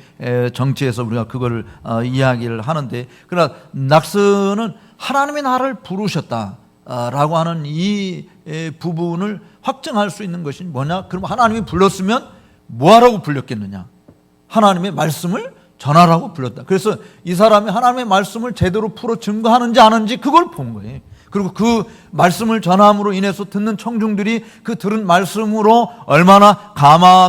정치에서 우리가 그거를 이야기를 하는데, 그러나 낙스는 하나님이 나를 부르셨다라고 하는 이 부분을 확증할 수 있는 것이 뭐냐? 그럼 하나님이 불렀으면 뭐하라고 불렀겠느냐? 하나님의 말씀을 전하라고 불렀다. 그래서 이 사람이 하나님의 말씀을 제대로 풀어 증거하는지 안 하는지 그걸 본 거예요. 그리고 그 말씀을 전함으로 인해서 듣는 청중들이 그 들은 말씀으로 얼마나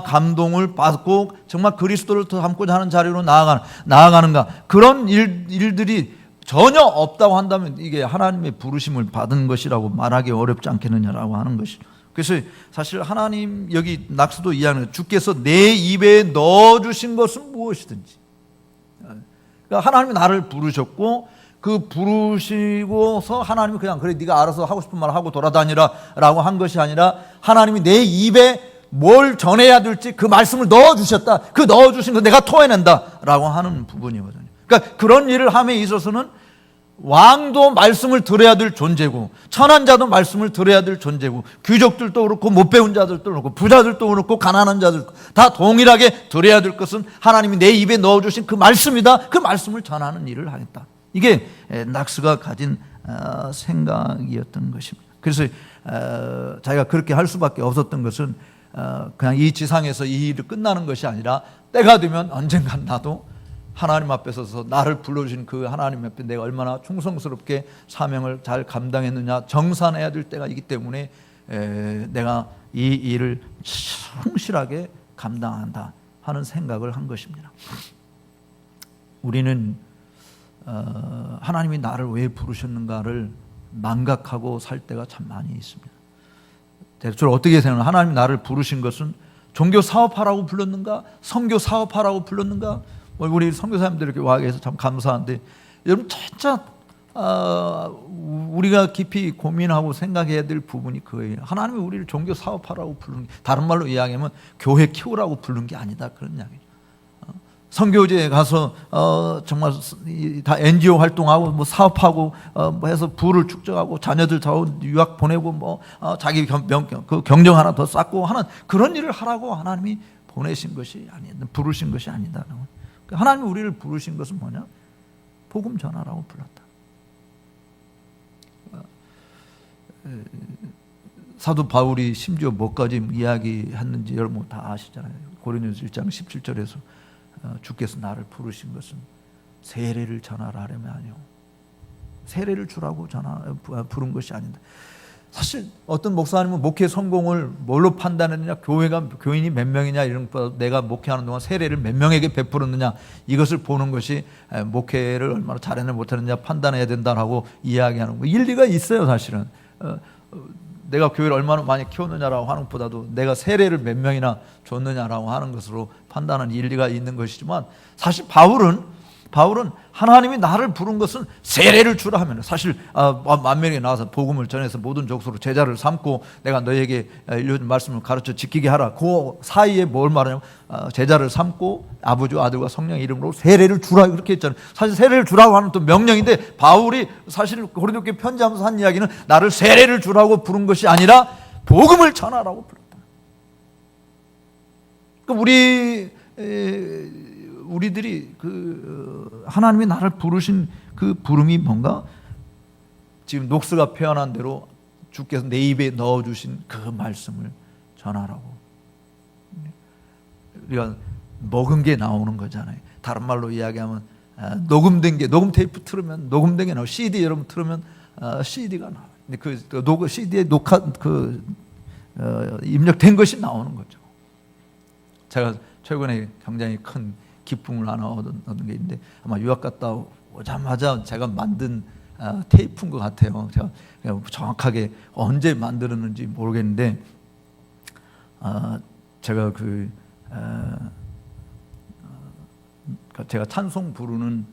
감동을 받고 정말 그리스도를 더 닮고자 하는 자리로 나아가는가, 그런 일들이 전혀 없다고 한다면 이게 하나님의 부르심을 받은 것이라고 말하기 어렵지 않겠느냐라고 하는 것이죠. 그래서 사실 하나님 여기 낙스도 이해하는, 주께서 내 입에 넣어주신 것은 무엇이든지, 그러니까 하나님이 나를 부르셨고 그 부르시고서 하나님이 그냥 그래 네가 알아서 하고 싶은 말 하고 돌아다니라 라고 한 것이 아니라 하나님이 내 입에 뭘 전해야 될지 그 말씀을 넣어주셨다. 그 넣어주신 거 내가 토해낸다 라고 하는 부분이거든요. 그러니까 그런 일을 함에 있어서는 왕도 말씀을 들어야 될 존재고, 천한 자도 말씀을 들어야 될 존재고, 귀족들도 그렇고 못 배운 자들도 그렇고 부자들도 그렇고 가난한 자들도 다 동일하게 들어야 될 것은 하나님이 내 입에 넣어주신 그 말씀이다. 그 말씀을 전하는 일을 하겠다. 이게 낙스가 가진 생각이었던 것입니다. 그래서 자기가 그렇게 할 수밖에 없었던 것은 그냥 이 지상에서 이 일이 끝나는 것이 아니라 때가 되면 언젠간 나도 하나님 앞에 서서 나를 불러주신 그 하나님 앞에 내가 얼마나 충성스럽게 사명을 잘 감당했느냐 정산해야 될 때가 있기 때문에 내가 이 일을 성실하게 감당한다 하는 생각을 한 것입니다. 우리는 하나님이 나를 왜 부르셨는가를 망각하고 살 때가 참 많이 있습니다. 대체로 어떻게 생각하면 하나님이 나를 부르신 것은 종교 사업하라고 불렀는가? 선교 사업하라고 불렀는가? 우리 선교사님들 이렇게 와 계셔서 참 감사한데 여러분 진짜 우리가 깊이 고민하고 생각해야 될 부분이 그거예요. 하나님이 우리를 종교 사업하라고 부르는 게, 다른 말로 이야기하면 교회 키우라고 부르는 게 아니다 그런 이야기죠. 선교지에 가서 정말 다 NGO 활동하고 뭐 사업하고 뭐 해서 부를 축적하고 자녀들 유학 보내고 뭐 자기 경정 하나 더 쌓고 하는 그런 일을 하라고 하나님이 보내신 것이 아니다, 부르신 것이 아니다. 하나님이 우리를 부르신 것은 뭐냐? 복음 전하라고 불렀다. 사도 바울이 심지어 뭐까지 이야기했는지 여러분 다 아시잖아요. 고린도서 1장 17절에서 주께서 나를 부르신 것은 세례를 전하라 하려면 아니요, 세례를 주라고 부른 것이 아닌데, 사실 어떤 목사님은 목회 성공을 뭘로 판단했느냐, 교인이 몇 명이냐 이런 것보다 내가 목회하는 동안 세례를 몇 명에게 베풀었느냐 이것을 보는 것이 목회를 얼마나 잘했느냐 못했느냐 판단해야 된다라고 이야기하는 거 일리가 있어요. 사실은 내가 교회를 얼마나 많이 키웠느냐라고 하는 것보다도 내가 세례를 몇 명이나 줬느냐라고 하는 것으로 판단하는 일리가 있는 것이지만, 사실 바울은 하나님이 나를 부른 것은 세례를 주라 하면, 사실 만명에 나와서 복음을 전해서 모든 족속으로 제자를 삼고 내가 너에게 일러준 말씀을 가르쳐 지키게 하라. 그 사이에 뭘 말하냐면 제자를 삼고 아버지와 아들과 성령의 이름으로 세례를 주라 그렇게 했잖아요. 사실 세례를 주라고 하는 또 명령인데, 바울이 사실 고린도교회 편지하면서 한 이야기는 나를 세례를 주라고 부른 것이 아니라 복음을 전하라고 불렀다. 그러니까 우리들이 하나님이 나를 부르신 그 부름이 뭔가, 지금 녹스가 표현한 대로 주께서 내 입에 넣어주신 그 말씀을 전하라고. 우리가 먹은 게 나오는 거잖아요. 다른 말로 이야기하면 녹음된 게, 녹음 테이프 틀으면 녹음된 게 나오고, CD 여러분 틀으면 CD가 나와요. 근데 CD에 입력된 것이 나오는 거죠. 제가 최근에 굉장히 큰 기쁨을 하나 얻은 게 있는데, 아마 유학 갔다 오자마자 제가 만든 테이프인 것 같아요. 제가 정확하게 언제 만들었는지 모르겠는데, 제가 제가 찬송 부르는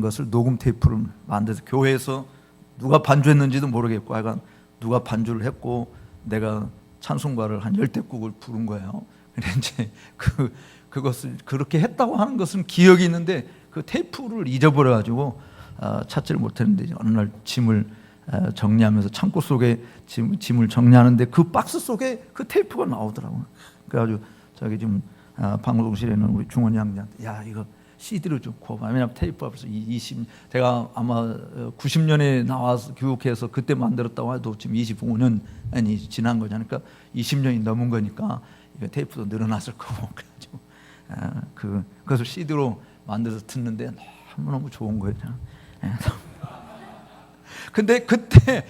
것을 녹음 테이프를 만들어서 교회에서 누가 반주했는지도 모르겠고, 하여간 누가 반주를 했고 내가 찬송가를 한 10대국을 부른 거예요. 근데 이제 그것을 그렇게 했다고 하는 것은 기억이 있는데 그 테이프를 잊어버려가지고 찾지를 못했는데, 어느 날 짐을 정리하면서 창고 속에 짐을 정리하는데 그 박스 속에 그 테이프가 나오더라고요. 그래가지고 저기 지금 방송실에 있는 우리 중원이 형님한테, 야 이거 CD로 좀 구워봐. 왜냐면 테이프 앞에서 제가 아마 90년에 나와서 교육해서 그때 만들었다고 해도 지금 25년이 지난 거잖아요. 그러니까 20년이 넘은 거니까 이거 테이프도 늘어났을 거고, 그래가지고 그것을 CD로 만들어서 듣는데 너무너무 좋은 거예요. 근데 그때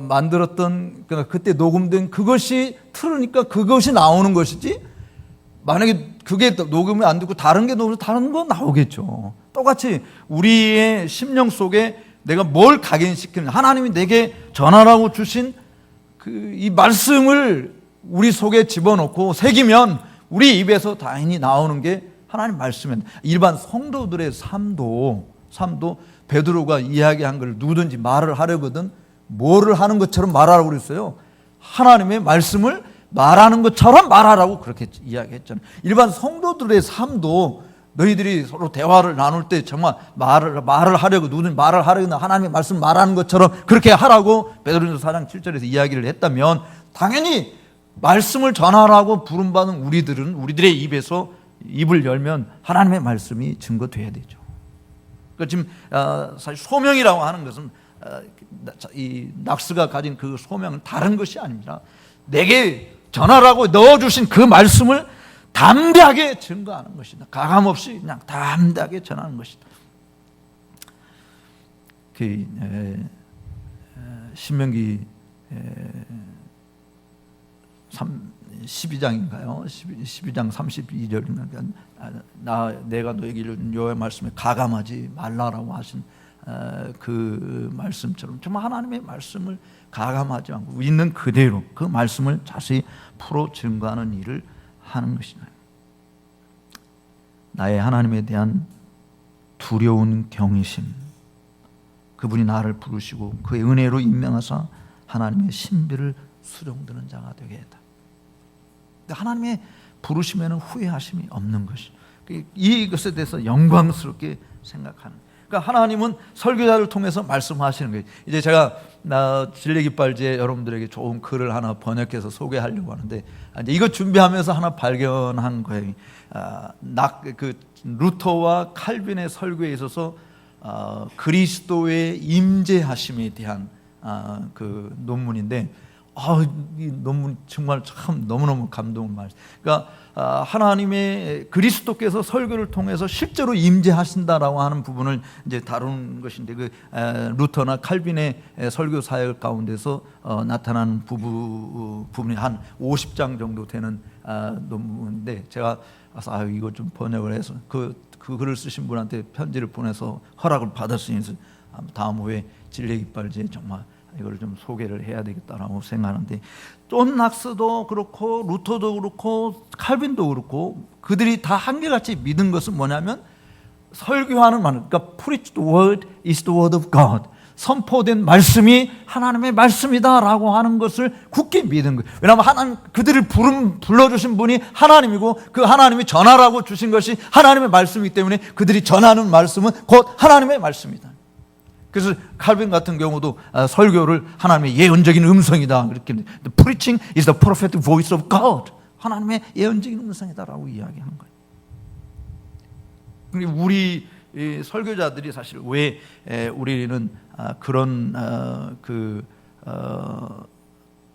만들었던, 그때 녹음된 그것이 틀으니까 그것이 나오는 것이지, 만약에 그게 녹음이 안 되고 다른 게 녹음해서 다른 건 나오겠죠. 똑같이 우리의 심령 속에 내가 뭘 각인시키는, 하나님이 내게 전하라고 주신 이 말씀을 우리 속에 집어넣고 새기면 우리 입에서 당연히 나오는 게 하나님 말씀입니다. 일반 성도들의 삶도 베드로가 이야기한 걸 누구든지 말을 하려거든 뭐를 하는 것처럼 말하라고 그랬어요. 하나님의 말씀을 말하는 것처럼 말하라고 그렇게 이야기했잖아요. 일반 성도들의 삶도 너희들이 서로 대화를 나눌 때 정말 말을 하려고, 누구든지 말을 하려고 하나님의 말씀 말하는 것처럼 그렇게 하라고 베드로전서 4장 7절에서 이야기를 했다면, 당연히 말씀을 전하라고 부름받은 우리들의 입에서 입을 열면 하나님의 말씀이 증거돼야 되죠. 그러니까 지금 사실 소명이라고 하는 것은 이 낙스가 가진 그 소명은 다른 것이 아닙니다. 내게 전하라고 넣어주신 그 말씀을 담대하게 증거하는 것이다. 가감없이 그냥 담대하게 전하는 것이다. 그 신명기 12장인가요? 12장 32절이면 내가 너에게 이른 여호와의 말씀에 가감하지 말라라고 하신 그 말씀처럼 정말 하나님의 말씀을 가감하지 않고 있는 그대로 그 말씀을 자세히 풀어 증거하는 일을 하는 것이다. 나의 하나님에 대한 두려운 경외심, 그분이 나를 부르시고 그의 은혜로 임명하사 하나님의 신비를 수종드는 자가 되게 했다. 하나님의 부르심에는 후회하심이 없는 것이, 이것에 대해서 영광스럽게 생각하는. 그러니까 하나님은 설교자를 통해서 말씀하시는 거예요. 이제 제가 진리깃발제 여러분들에게 좋은 글을 하나 번역해서 소개하려고 하는데, 이제 이거 준비하면서 하나 발견한 거예요. 그 루터와 칼빈의 설교에 있어서 그리스도의 임재하심에 대한 그 논문인데, 이 논문 정말 참 너무너무 감동을 많이. 그러니까 하나님의 그리스도께서 설교를 통해서 실제로 임재하신다라고 하는 부분을 이제 다루는 것인데, 그 루터나 칼빈의 설교 사역 가운데서 나타나는 부분이 한 50장 정도 되는 논문인데, 제가 이거 좀 번역을 해서 그 글을 쓰신 분한테 편지를 보내서 허락을 받았으니 다음 후에 진리깃발제 정말 이걸 좀 소개를 해야 되겠다라고 생각하는데, 존 낙스도 그렇고 루터도 그렇고 칼빈도 그렇고 그들이 다 한결같이 믿은 것은 뭐냐면 설교하는 말, 그러니까 preach the word is the word of God, 선포된 말씀이 하나님의 말씀이다라고 하는 것을 굳게 믿은 거예요. 왜냐하면 하나님, 그들을 불러주신 분이 하나님이고 그 하나님이 전하라고 주신 것이 하나님의 말씀이기 때문에 그들이 전하는 말씀은 곧 하나님의 말씀이다. 그래서 칼빈 같은 경우도 설교를 하나님의 예언적인 음성이다, 그렇게 The preaching is the prophetic voice of God, 하나님의 예언적인 음성이다라고 이야기한 거예요. 우리 설교자들이 사실 왜 우리는 그런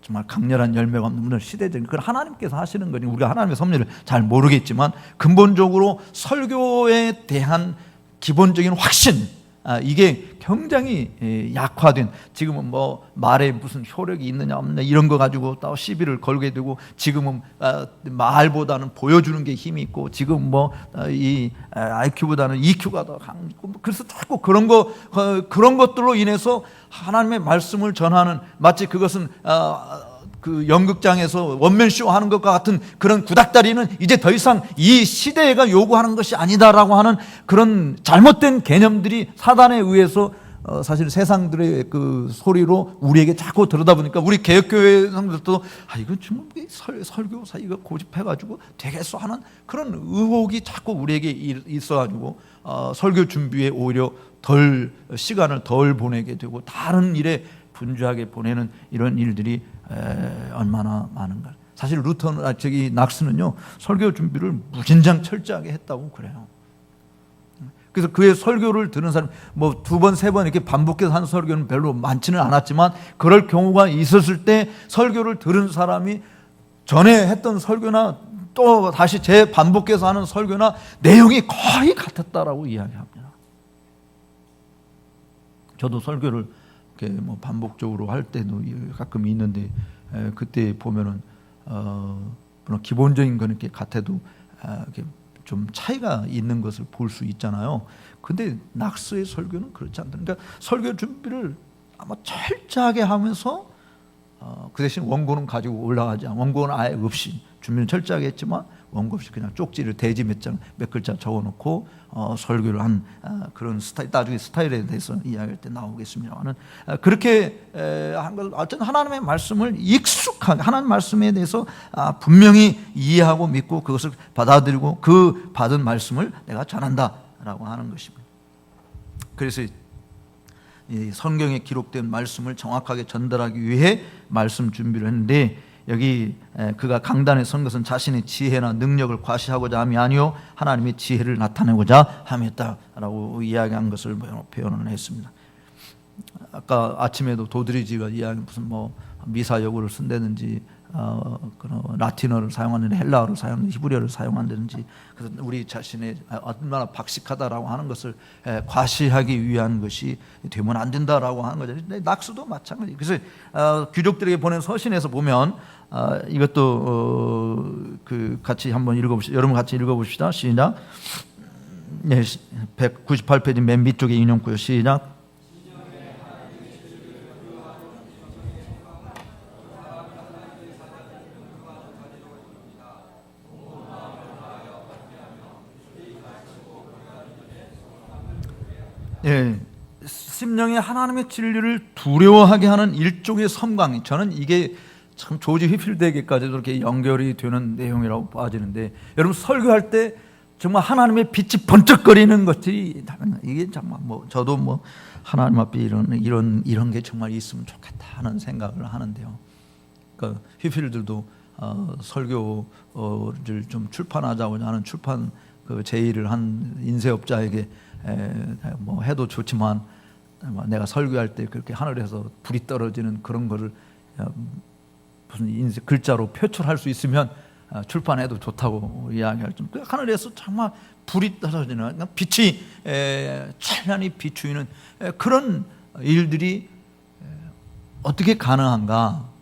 정말 강렬한 열매가 없는 시대적인 그건 하나님께서 하시는 거니 우리가 하나님의 섭리를 잘 모르겠지만, 근본적으로 설교에 대한 기본적인 확신, 이게 굉장히 약화된, 지금은 뭐 말에 무슨 효력이 있느냐 없느냐 이런 거 가지고 또 시비를 걸게 되고, 지금은 말보다는 보여주는 게 힘이 있고, 지금 뭐 이 IQ보다는 EQ가 더 강하고, 그래서 자꾸 그런 것들로 인해서 하나님의 말씀을 전하는, 마치 그것은 그 연극장에서 원맨쇼 하는 것과 같은 그런 구닥다리는 이제 더 이상 이 시대가 요구하는 것이 아니다라고 하는 그런 잘못된 개념들이 사단에 의해서 사실 세상들의 그 소리로 우리에게 자꾸 들어다 보니까, 우리 개혁교회 사람들도 이건 정말 설교사 이거 고집해가지고 되겠어 하는 그런 의혹이 자꾸 우리에게 있어가지고 설교 준비에 오히려 시간을 덜 보내게 되고 다른 일에 분주하게 보내는 이런 일들이 얼마나 많은가. 사실 낙스는요 설교 준비를 무진장 철저하게 했다고 그래요. 그래서 그의 설교를 들은 사람, 뭐 2번, 3번 이렇게 반복해서 한 설교는 별로 많지는 않았지만, 그럴 경우가 있었을 때 설교를 들은 사람이 전에 했던 설교나 또 다시 재반복해서 하는 설교나 내용이 거의 같았다라고 이야기합니다. 저도 설교를 이렇게 뭐 반복적으로 할 때도 가끔 있는데, 그때 보면은 물론 기본적인 건 이렇게 같아도 이렇게 좀 차이가 있는 것을 볼 수 있잖아요. 근데 낙스의 설교는 그렇지 않다. 그러니까 설교 준비를 아마 철저하게 하면서 그 대신 원고는 가지고 올라가지 않고, 원고는 아예 없이 준비는 철저하게 했지만 원고 없이 그냥 쪽지를 대지 몇 글자 적어놓고 설교를 한 그런 스타일, 나중에 스타일에 대해서 이야기할 때 나오겠습니다만은, 그렇게 한 걸 어쨌든 하나님의 말씀을 익숙하게, 하나님 말씀에 대해서 분명히 이해하고 믿고 그것을 받아들이고 그 받은 말씀을 내가 전한다라고 하는 것입니다. 그래서 이 성경에 기록된 말씀을 정확하게 전달하기 위해 말씀 준비를 했는데, 여기 그가 강단에 선 것은 자신의 지혜나 능력을 과시하고자 함이 아니요 하나님의 지혜를 나타내고자 함이었다라고 이야기한 것을 표현을 했습니다. 아까 아침에도 도드리지가 이야기 무슨 뭐 미사여구를 쓴다든지 그런 라틴어를 사용하는 헬라어를 사용하는 히브리어를 사용한다든지 그래서 우리 자신의 얼마나 박식하다라고 하는 것을 과시하기 위한 것이 되면 안 된다라고 하는 거죠. 낙수도 마찬가지. 그래서 귀족들에게 보낸 서신에서 보면 이것도 그 같이 한번 읽어보시죠. 여러분 같이 읽어봅시다. 시작. 네, 198페이지 맨 밑쪽에 인용구요. 시작. 예, 심령이 하나님의 진리를 두려워하게 하는 일종의 섬광. 저는 이게 참 조지 휘필드에게까지도 이렇게 연결이 되는 내용이라고 봐지는데, 여러분 설교할 때 정말 하나님의 빛이 번쩍거리는 것들이 이게 정말 뭐 저도 뭐 하나님 앞에 이런 게 정말 있으면 좋겠다 하는 생각을 하는데요. 그러니까 휘필드도 설교를 좀 출판하자고 하는 출판 그 제의를 한 인쇄업자에게 뭐 해도 좋지만 내가 설교할 때 그렇게 하늘에서 불이 떨어지는 그런 거를 무슨 인쇄 글자로 표출할 수 있으면 출판해도 좋다고 이야기할 좀. 하늘에서 정말 불이 떨어지는 빛이 찬란히 비추이는 그런 일들이 어떻게 가능한가?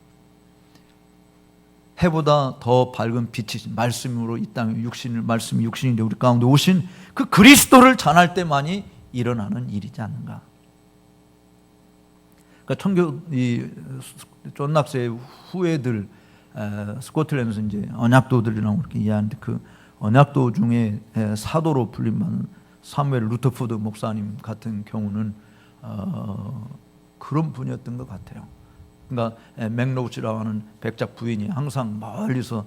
해보다 더 밝은 빛이 말씀으로 이 땅에 말씀이 육신인데 우리 가운데 오신 그 그리스도를 전할 때만이 일어나는 일이지 않는가? 그러니까 존 낙스의 후예들 스코틀랜드에서 이제 언약도들이라고 그렇게 이해하는데 그 언약도 중에 사도로 불림받는 사무엘 루터포드 목사님 같은 경우는 그런 분이었던 것 같아요. 그러니까 맥로우치라고 하는 백작 부인이 항상 멀리서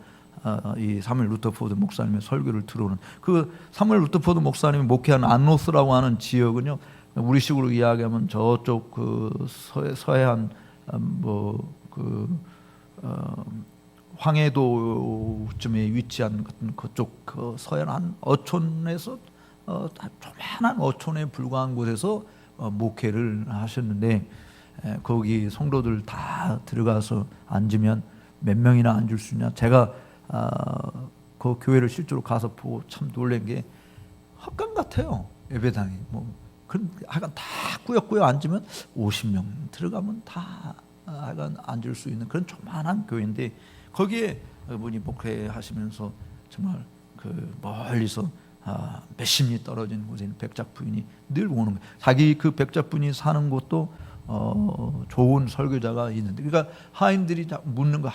이 사무엘 루터포드 목사님의 설교를 들어오는 그 사무엘 루터포드 목사님이 목회하는 안노스라고 하는 지역은요, 우리식으로 이야기하면 저쪽 그 서해안 황해도쯤에 위치한 그쪽 그 서해안 어촌에서 조만한 어촌에 불과한 곳에서 목회를 하셨는데, 거기 성도들 다 들어가서 앉으면 몇 명이나 앉을 수 있냐? 제가 그 교회를 실제로 가서 보고 참 놀란 게 헛간 같아요. 예배당이 뭐 그런 하여간 다 꾸역꾸역 앉으면 50명 들어가면 다 하여간 앉을 수 있는 그런 조만한 교회인데, 거기에 분이 목회하시면서 정말 그 멀리서 몇십 리 떨어진 곳에 있는 백작 부인이 늘 오는 거예요. 자기 그 백작 부인이 사는 곳도 좋은 설교자가 있는데, 그러니까 하인들이 묻는 거,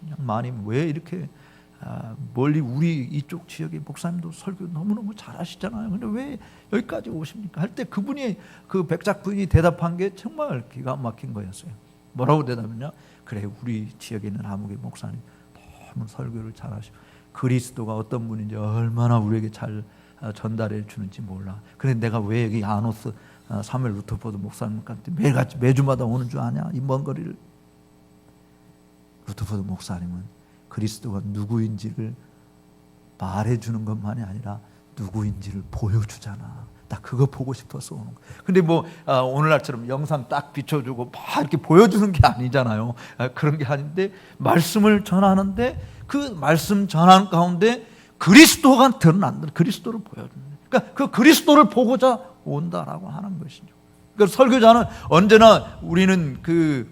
그냥 마님 왜 이렇게 멀리 우리 이쪽 지역의 목사님도 설교 너무너무 잘하시잖아요. 근데 왜 여기까지 오십니까? 할 때 그분이 그 백작 부인이 대답한 게 정말 기가 막힌 거였어요. 뭐라고 대답했냐? 그래, 우리 지역에 있는 아무개 목사님 너무 설교를 잘하시고 그리스도가 어떤 분인지 얼마나 우리에게 잘 전달해 주는지 몰라. 그런데 내가 왜 여기 아노스 사무엘 루터포드 목사님한테 매주마다 오는 줄 아냐? 이 먼 거리를. 루터포드 목사님은 그리스도가 누구인지를 말해주는 것만이 아니라 누구인지를 보여주잖아. 나 그거 보고 싶어서 오는 거야. 근데 뭐 오늘날처럼 영상 딱 비춰주고 막 이렇게 보여주는 게 아니잖아요. 그런 게 아닌데 말씀을 전하는데 그 말씀 전하는 가운데 그리스도가 드러난다. 그리스도를 보여주는. 그러니까 그 그리스도를 보고자 온다라고 하는 것이죠. 그러니까 설교자는 언제나 우리는 이렇게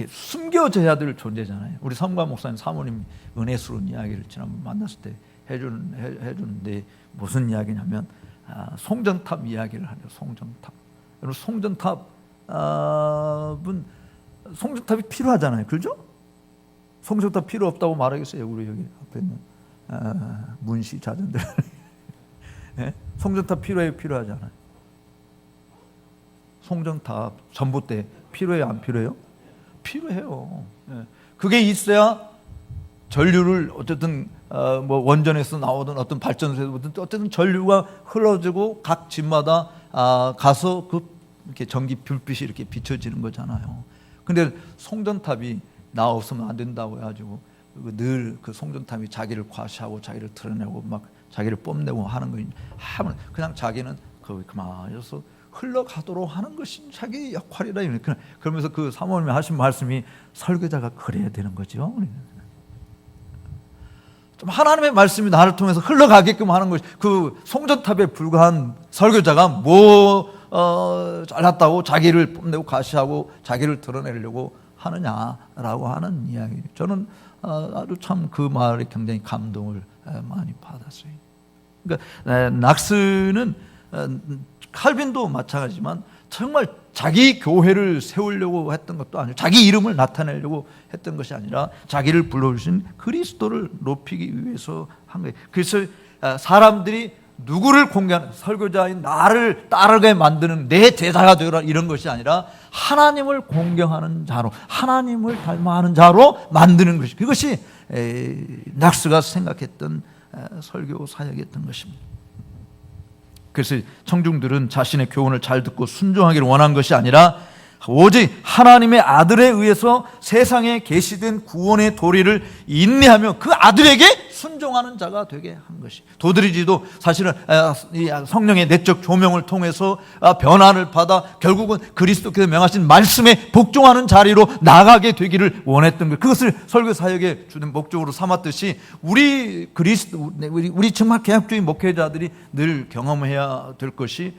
숨겨져야 될 존재잖아요. 우리 삼가 목사님 사모님 은혜스러운 이야기를 지난번 만났을 때 해주는데 무슨 이야기냐면 송전탑 이야기를 하네요. 송전탑. 여러분 송전탑이 필요하잖아요. 그렇죠? 송전탑 필요 없다고 말하겠어요. 우리 여기 앞에 있는 문시 자전들. 네? 송전탑 필요하잖아요. 송전탑 전봇대 필요해요? 안 필요해요? 필요해요. 네. 그게 있어야 전류를 어쨌든 뭐 원전에서 나오든 어떤 발전소에서 어쨌든 전류가 흘러지고 각 집마다 가서 이렇게 전기 불빛이 이렇게 비춰지는 거잖아요. 근데 송전탑이 나 없으면 안 된다고 해가지고 늘 그 송전탑이 자기를 과시하고 자기를 드러내고 막 자기를 뽐내고 하는 거 하면 그냥 자기는 거기 그만해서 흘러가도록 하는 것이 자기 역할이라. 그러면서 그 사모님이 하신 말씀이 설교자가 그래야 되는 거죠. 좀 하나님의 말씀이 나를 통해서 흘러가게끔 하는 것이, 그 송전탑에 불과한 설교자가 잘났다고 자기를 뽐내고 과시하고 자기를 드러내려고 하느냐라고 하는 이야기. 저는 아주 참 그 말에 굉장히 감동을 많이 받았어요. 그러니까 낙스는 칼빈도 마찬가지지만 정말 자기 교회를 세우려고 했던 것도 아니고 자기 이름을 나타내려고 했던 것이 아니라 자기를 불러주신 그리스도를 높이기 위해서 한 거예요. 그래서 사람들이 누구를 공개하는, 설교자인 나를 따르게 만드는 내 제자가 되라 이런 것이 아니라 하나님을 공경하는 자로, 하나님을 닮아하는 자로 만드는 것이, 그것이 낙스가 생각했던 설교 사역이었던 것입니다. 그래서 청중들은 자신의 교훈을 잘 듣고 순종하기를 원한 것이 아니라 오직 하나님의 아들에 의해서 세상에 계시된 구원의 도리를 인내하며 그 아들에게 순종하는 자가 되게 한 것이. 도드리지도 사실은 성령의 내적 조명을 통해서 변화를 받아 결국은 그리스도께서 명하신 말씀에 복종하는 자리로 나가게 되기를 원했던 것. 그것을 설교 사역의 주된 목적으로 삼았듯이 우리 정말 개혁주의 목회자들이 늘 경험해야 될 것이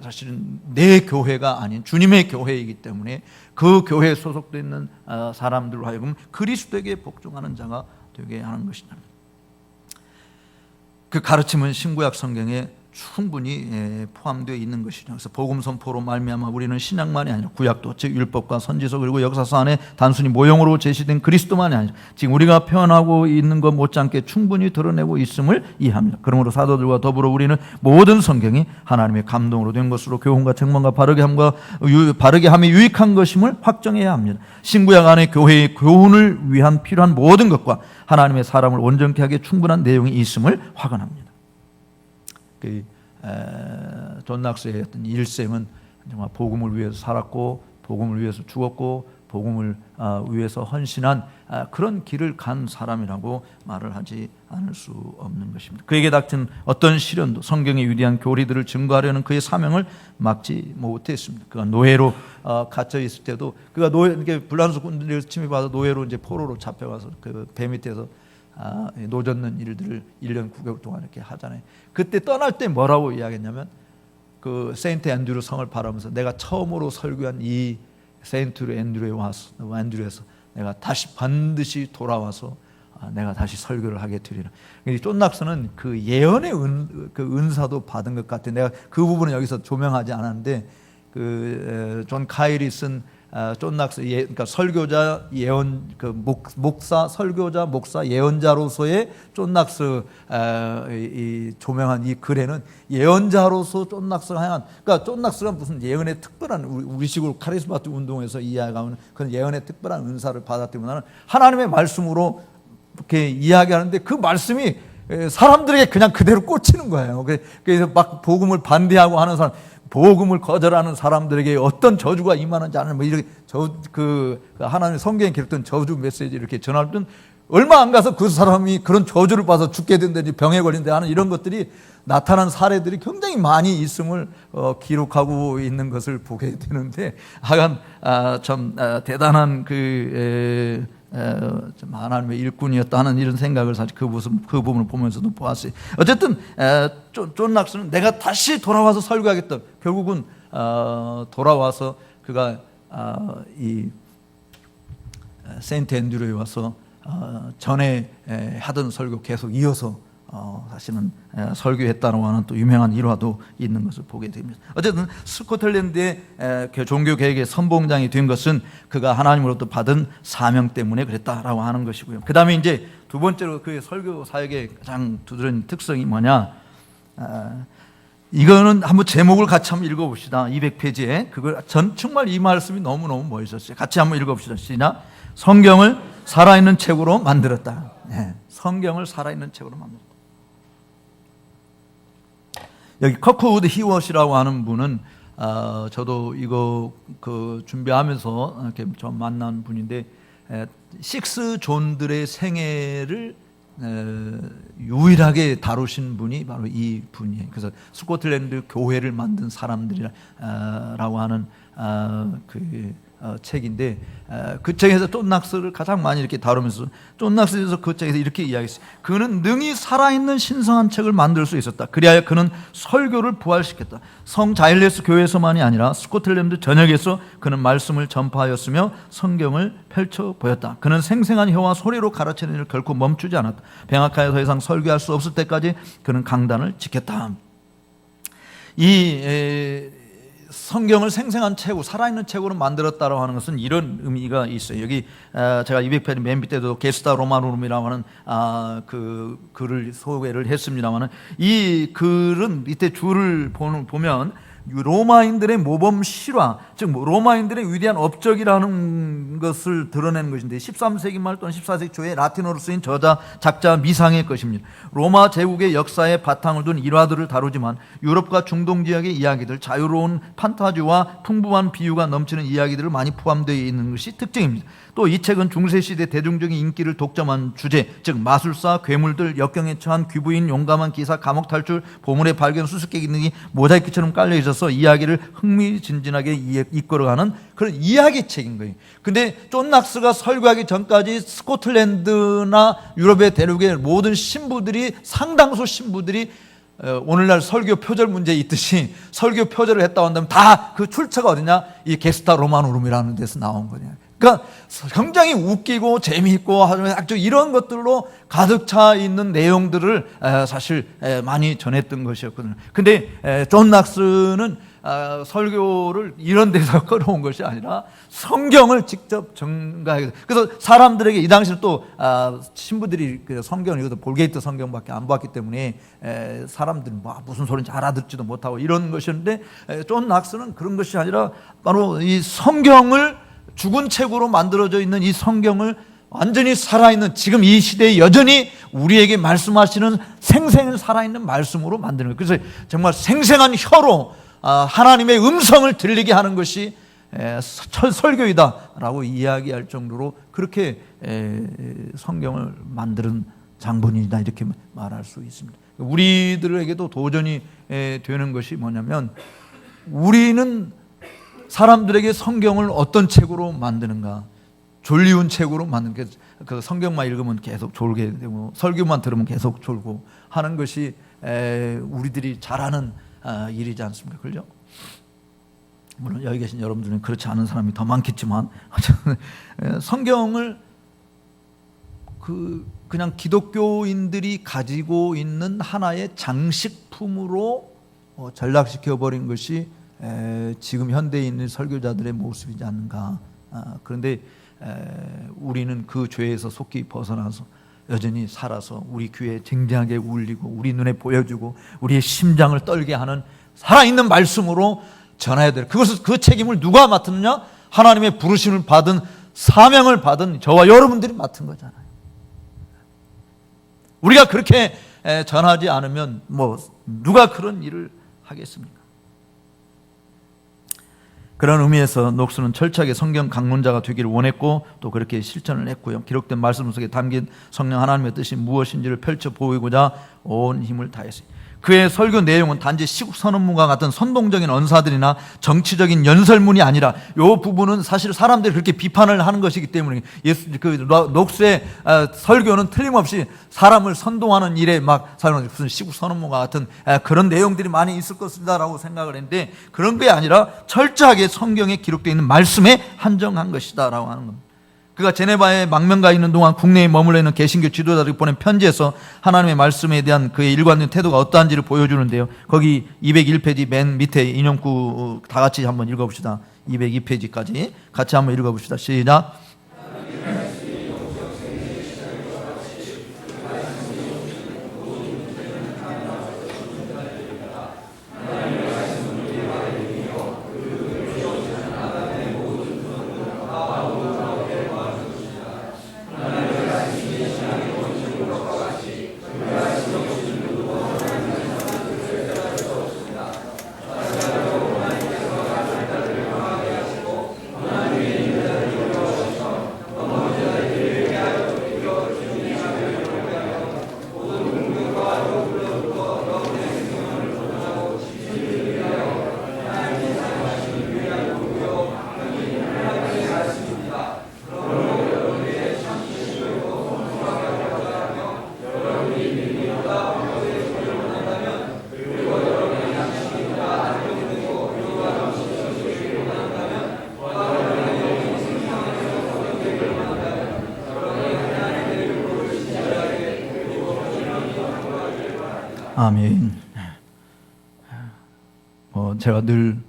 사실은 내 교회가 아닌 주님의 교회이기 때문에 그 교회에 소속되어 있는 사람들로 하여금 그리스도에게 복종하는 자가 되게 하는 것이다. 그 가르침은 신구약 성경에 충분히 포함되어 있는 것이죠. 그래서 복음 선포로 말미암아 우리는 신약만이 아니라 구약도, 즉 율법과 선지서 그리고 역사서 안에 단순히 모형으로 제시된 그리스도만이 아니라 지금 우리가 표현하고 있는 것 못지않게 충분히 드러내고 있음을 이해합니다. 그러므로 사도들과 더불어 우리는 모든 성경이 하나님의 감동으로 된 것으로 교훈과 책망과 바르게 함에 유익한 것임을 확정해야 합니다. 신구약 안에 교회의 교훈을 위한 필요한 모든 것과 하나님의 사람을 온전케 하기에 충분한 내용이 있음을 확언합니다. 존 낙스의 어떤 일생은 정말 복음을 위해서 살았고 복음을 위해서 죽었고 복음을 위해서 헌신한 그런 길을 간 사람이라고 말을 하지 않을 수 없는 것입니다. 그에게 닥친 어떤 시련도 성경의 위대한 교리들을 증거하려는 그의 사명을 막지 못했습니다. 그가 노예로 갇혀 있을 때도 그가 불란서 군대를 침입해서 노예로 이제 포로로 잡혀가서 그 배 밑에서 노젓는 일들을 1년 9개월 동안 이렇게 하잖아요. 그때 떠날 때 뭐라고 이야기했냐면 그 세인트 앤드류 성을 바라면서 내가 처음으로 설교한 이 세인트 앤드류에서 내가 다시 반드시 돌아와서 내가 다시 설교를 하게 되리라. 존 낙스는 그 예언의 그 은사도 받은 것 같아요. 내가 그 부분은 여기서 조명하지 않았는데 그 존 카일이 쓴 존 낙스 그러니까 설교자 예언 목사 설교자 목사 예언자로서의 존 낙스 이 조명한 이 글에는 예언자로서 존 낙스가 향한, 그러니까 존 낙스가 무슨 예언의 특별한 우리식으로 카리스마틱 운동에서 이야기하는 그런 예언의 특별한 은사를 받았다기보다는 하나님의 말씀으로 이렇게 이야기하는데 그 말씀이 사람들에게 그냥 그대로 꽂히는 거예요. 그래서 막 복음을 반대하고 하는 사람, 복음을 거절하는 사람들에게 어떤 저주가 임하는지 아는 뭐 이렇게 하나님의 성경에 기록된 저주 메시지 이렇게 전할 땐 얼마 안 가서 그 사람이 그런 저주를 받아서 죽게 된다든지 병에 걸린다 하는 이런 것들이 나타난 사례들이 굉장히 많이 있음을 기록하고 있는 것을 보게 되는데 하여간 참 대단한 좀 하나님의 일꾼이었다 하는 이런 생각을 사실 그 부분을 보면서도 보았어요. 어쨌든 존 낙스는 내가 다시 돌아와서 설교하겠다. 결국은 돌아와서 그가 이 세인트 앤드류에 와서 전에 하던 설교 계속 이어서 사실은 설교했다고 하는 또 유명한 일화도 있는 것을 보게 됩니다. 어쨌든 스코틀랜드의 종교 개혁의 선봉장이 된 것은 그가 하나님으로부터 받은 사명 때문에 그랬다라고 하는 것이고요. 그 다음에 이제 두 번째로 그의 설교 사역의 가장 두드러진 특성이 뭐냐? 이거는 한번 제목을 같이 한번 읽어봅시다. 200페이지에 그걸 정말 이 말씀이 너무너무 멋있었어요. 같이 한번 읽어봅시다. 시작. 성경을 살아있는 책으로 만들었다. 네, 성경을 살아있는 책으로 만들었다. 여기 커크우드 히워시라고 하는 분은 저도 이거 준비하면서 이렇게 좀 만난 분인데 식스 존들의 생애를 유일하게 다루신 분이 바로 이 분이에요. 그래서 스코틀랜드 교회를 만든 사람들이라고 하는 책인데, 그 책에서 존 낙스를 가장 많이 이렇게 다루면서, 존 낙스에서 그 책에서 이렇게 이야기했어요. 그는 능히 살아있는 신성한 책을 만들 수 있었다. 그리하여 그는 설교를 부활시켰다. 성 자일레스 교회에서만이 아니라 스코틀랜드 전역에서 그는 말씀을 전파하였으며 성경을 펼쳐 보였다. 그는 생생한 혀와 소리로 가르치는 일을 결코 멈추지 않았다. 병약하여 더 이상 설교할 수 없을 때까지 그는 강단을 지켰다. 이 성경을 생생한 책으로, 살아있는 책으로 만들었다고 하는 것은 이런 의미가 있어요. 여기 제가 200페이지 맨 밑에도 게스타 로마노rum이라고 하는 그 글을 소개를 했습니다만, 이 글은 밑에 줄을 보면 로마인들의 모범 실화, 즉 로마인들의 위대한 업적이라는 것을 드러내는 것인데, 13세기 말 또는 14세기 초에 라틴어로 쓰인 저자, 작자, 미상의 것입니다. 로마 제국의 역사에 바탕을 둔 일화들을 다루지만 유럽과 중동 지역의 이야기들, 자유로운 판타지와 풍부한 비유가 넘치는 이야기들을 많이 포함되어 있는 것이 특징입니다. 또 이 책은 중세시대 대중적인 인기를 독점한 주제, 즉 마술사, 괴물들, 역경에 처한 귀부인, 용감한 기사, 감옥 탈출, 보물의 발견, 수수께끼 등이 모자이크처럼 깔려 있어서 이야기를 흥미진진하게 이끌어가는 그런 이야기책인 거예요. 근데 존 낙스가 설교하기 전까지 스코틀랜드나 유럽의 대륙의 모든 신부들이, 상당수 신부들이 오늘날 설교 표절 문제 있듯이 설교 표절을 했다고 한다면 다 그 출처가 어디냐? 이 게스타 로마노rum이라는 데서 나온 거냐. 그러니까 굉장히 웃기고 재미있고 아주 이런 것들로 가득 차 있는 내용들을 사실 많이 전했던 것이었거든요. 근데 존 낙스는 설교를 이런 데서 끌어온 것이 아니라 성경을 직접 전가하게, 그래서 사람들에게, 이 당시는 또 신부들이 성경을 읽어도 볼게이트 성경밖에 안 봤기 때문에 사람들은 무슨 소리인지 알아듣지도 못하고 이런 것이었는데, 존 낙스는 그런 것이 아니라 바로 이 성경을, 죽은 책으로 만들어져 있는 이 성경을 완전히 살아있는, 지금 이 시대에 여전히 우리에게 말씀하시는 생생 살아있는 말씀으로 만드는 거예요. 그래서 정말 생생한 혀로 하나님의 음성을 들리게 하는 것이 설교이다라고 이야기할 정도로 그렇게 성경을 만드는 장본인이다, 이렇게 말할 수 있습니다. 우리들에게도 도전이 되는 것이 뭐냐면, 우리는 사람들에게 성경을 어떤 책으로 만드는가? 졸리운 책으로 만드는 게, 그 성경만 읽으면 계속 졸게 되고 설교만 들으면 계속 졸고 하는 것이 우리들이 잘하는 일이지 않습니까? 그렇죠? 물론 여기 계신 여러분들은 그렇지 않은 사람이 더 많겠지만, 성경을 그냥 기독교인들이 가지고 있는 하나의 장식품으로 전락시켜 버린 것이 지금 현대에 있는 설교자들의 모습이지 않는가. 그런데 우리는 그 죄에서 속히 벗어나서 여전히 살아서 우리 귀에 쟁쟁하게 울리고 우리 눈에 보여주고 우리의 심장을 떨게 하는 살아있는 말씀으로 전해야 될, 그 책임을 누가 맡느냐? 하나님의 부르심을 받은, 사명을 받은 저와 여러분들이 맡은 거잖아요. 우리가 그렇게 전하지 않으면 누가 그런 일을 하겠습니까? 그런 의미에서 녹스는 철저하게 성경 강론자가 되기를 원했고 또 그렇게 실천을 했고요. 기록된 말씀 속에 담긴 성령 하나님의 뜻이 무엇인지를 펼쳐 보이고자 온 힘을 다했어요. 그의 설교 내용은 단지 시국 선언문과 같은 선동적인 언사들이나 정치적인 연설문이 아니라, 이 부분은 사실 사람들이 그렇게 비판을 하는 것이기 때문에 녹스의 설교는 틀림없이 사람을 선동하는 일에 무슨 시국 선언문과 같은 그런 내용들이 많이 있을 것이다라고 생각을 했는데, 그런 게 아니라 철저하게 성경에 기록되어 있는 말씀에 한정한 것이다라고 하는 겁니다. 그가 제네바에 망명가 있는 동안 국내에 머물러 있는 개신교 지도자들이 보낸 편지에서 하나님의 말씀에 대한 그의 일관된 태도가 어떠한지를 보여주는데요. 거기 201페이지 맨 밑에 인용구 다 같이 한번 읽어봅시다. 202페이지까지 같이 한번 읽어봅시다. 시작. 아멘. 제가 늘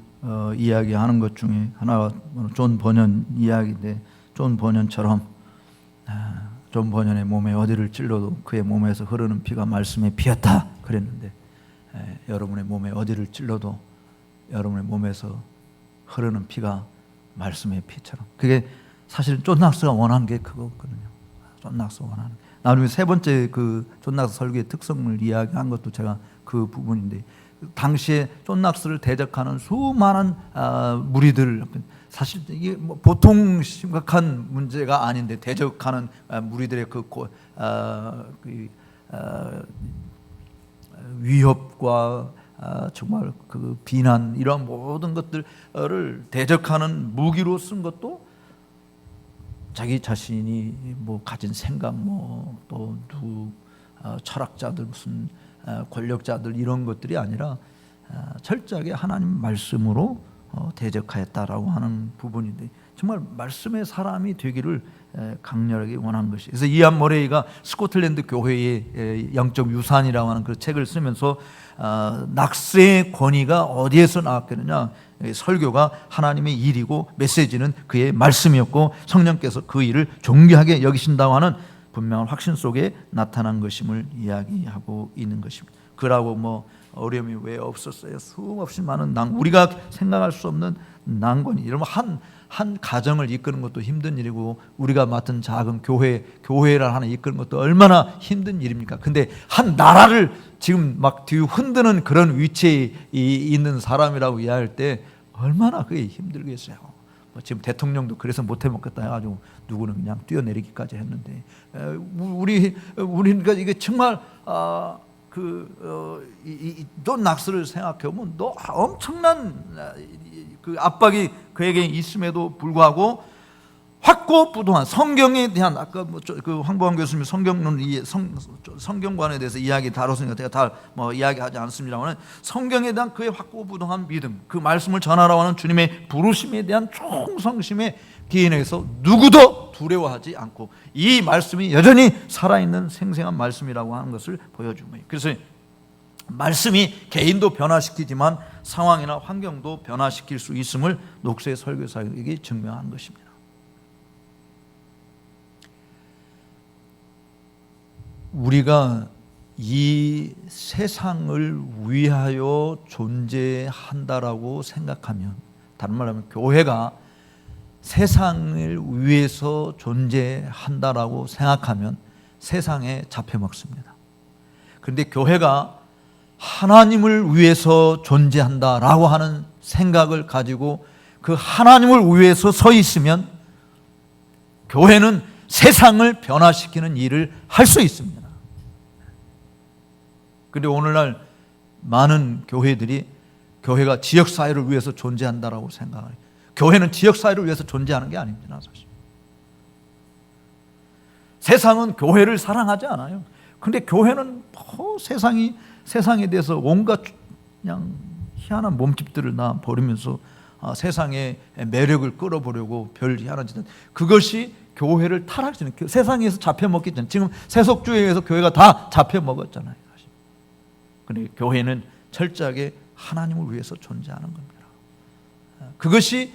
이야기하는 것 중에 하나가 존 버년 이야기인데, 존 버년처럼 존 버년의 몸에 어디를 찔러도 그의 몸에서 흐르는 피가 말씀의 피였다 그랬는데, 여러분의 몸에 어디를 찔러도 여러분의 몸에서 흐르는 피가 말씀의 피처럼, 그게 사실 존 낙스가 원한 게 그거거든요. 존 낙스가 원하는 게. 나중에 세 번째 그 존 낙스 설교의 특성을 이야기한 것도 제가 그 부분인데, 당시에 존 낙스를 대적하는 수많은 무리들, 사실 이게 뭐 보통 심각한 문제가 아닌데 대적하는 무리들의 위협과 정말 그 비난, 이러한 모든 것들을 대적하는 무기로 쓴 것도 자기 자신이 뭐 가진 생각, 또 철학자들, 무슨 권력자들, 이런 것들이 아니라 철저하게 하나님 말씀으로 대적하였다라고 하는 부분인데, 정말 말씀의 사람이 되기를 강렬하게 원한 것이. 그래서 이안 머레이가 스코틀랜드 교회의 영적 유산이라고 하는 그 책을 쓰면서 낙스의 권위가 어디에서 나왔겠느냐, 설교가 하나님의 일이고 메시지는 그의 말씀이었고 성령께서 그 일을 존귀하게 여기신다고 하는 분명한 확신 속에 나타난 것임을 이야기하고 있는 것입니다. 그러고 어려움이 왜 없었어요? 수없이 많은 우리가 생각할 수 없는 난관이, 이러면 한 가정을 이끄는 것도 힘든 일이고, 우리가 맡은 작은 교회를 하나 이끄는 것도 얼마나 힘든 일입니까? 근데 한 나라를 지금 막 뒤 흔드는 그런 위치에 있는 사람이라고 이야기할 때 얼마나 그게 힘들겠어요. 지금 대통령도 그래서 못해 먹겠다 해가지고 누구는 그냥 뛰어내리기까지 했는데, 우리가 이게 정말 존 낙스를 생각해보면 너 엄청난 그 압박이 그에게 있음에도 불구하고 확고부동한 성경에 대한, 아까 그 황보환 교수님 성경관에 대해서 이야기 다뤘으니까 제가 다 이야기하지 않습니다만, 성경에 대한 그의 확고부동한 믿음, 그 말씀을 전하라고 하는 주님의 부르심에 대한 충성심에 기인해서 누구도 두려워하지 않고 이 말씀이 여전히 살아있는 생생한 말씀이라고 하는 것을 보여준 거예요. 그래서 말씀이 개인도 변화시키지만 상황이나 환경도 변화시킬 수 있음을 녹수의 설교사에게 증명한 것입니다. 우리가 이 세상을 위하여 존재한다라고 생각하면, 다른 말로 하면 교회가 세상을 위해서 존재한다라고 생각하면 세상에 잡혀먹습니다. 그런데 교회가 하나님을 위해서 존재한다라고 하는 생각을 가지고 그 하나님을 위해서 서 있으면 교회는 세상을 변화시키는 일을 할 수 있습니다. 그런데 오늘날 많은 교회들이 교회가 지역사회를 위해서 존재한다라고 생각해요. 교회는 지역사회를 위해서 존재하는 게 아닙니다. 사실 세상은 교회를 사랑하지 않아요. 그런데 교회는 세상에 대해서 온갖 그냥 희한한 몸집들을 버리면서 세상의 매력을 끌어보려고 별 희한한 짓을, 그것이 교회를 타락시키는, 세상에서 잡혀먹기 전에, 지금 세속주의에서 교회가 다 잡혀먹었잖아요. 그런데 교회는 철저하게 하나님을 위해서 존재하는 겁니다. 그것이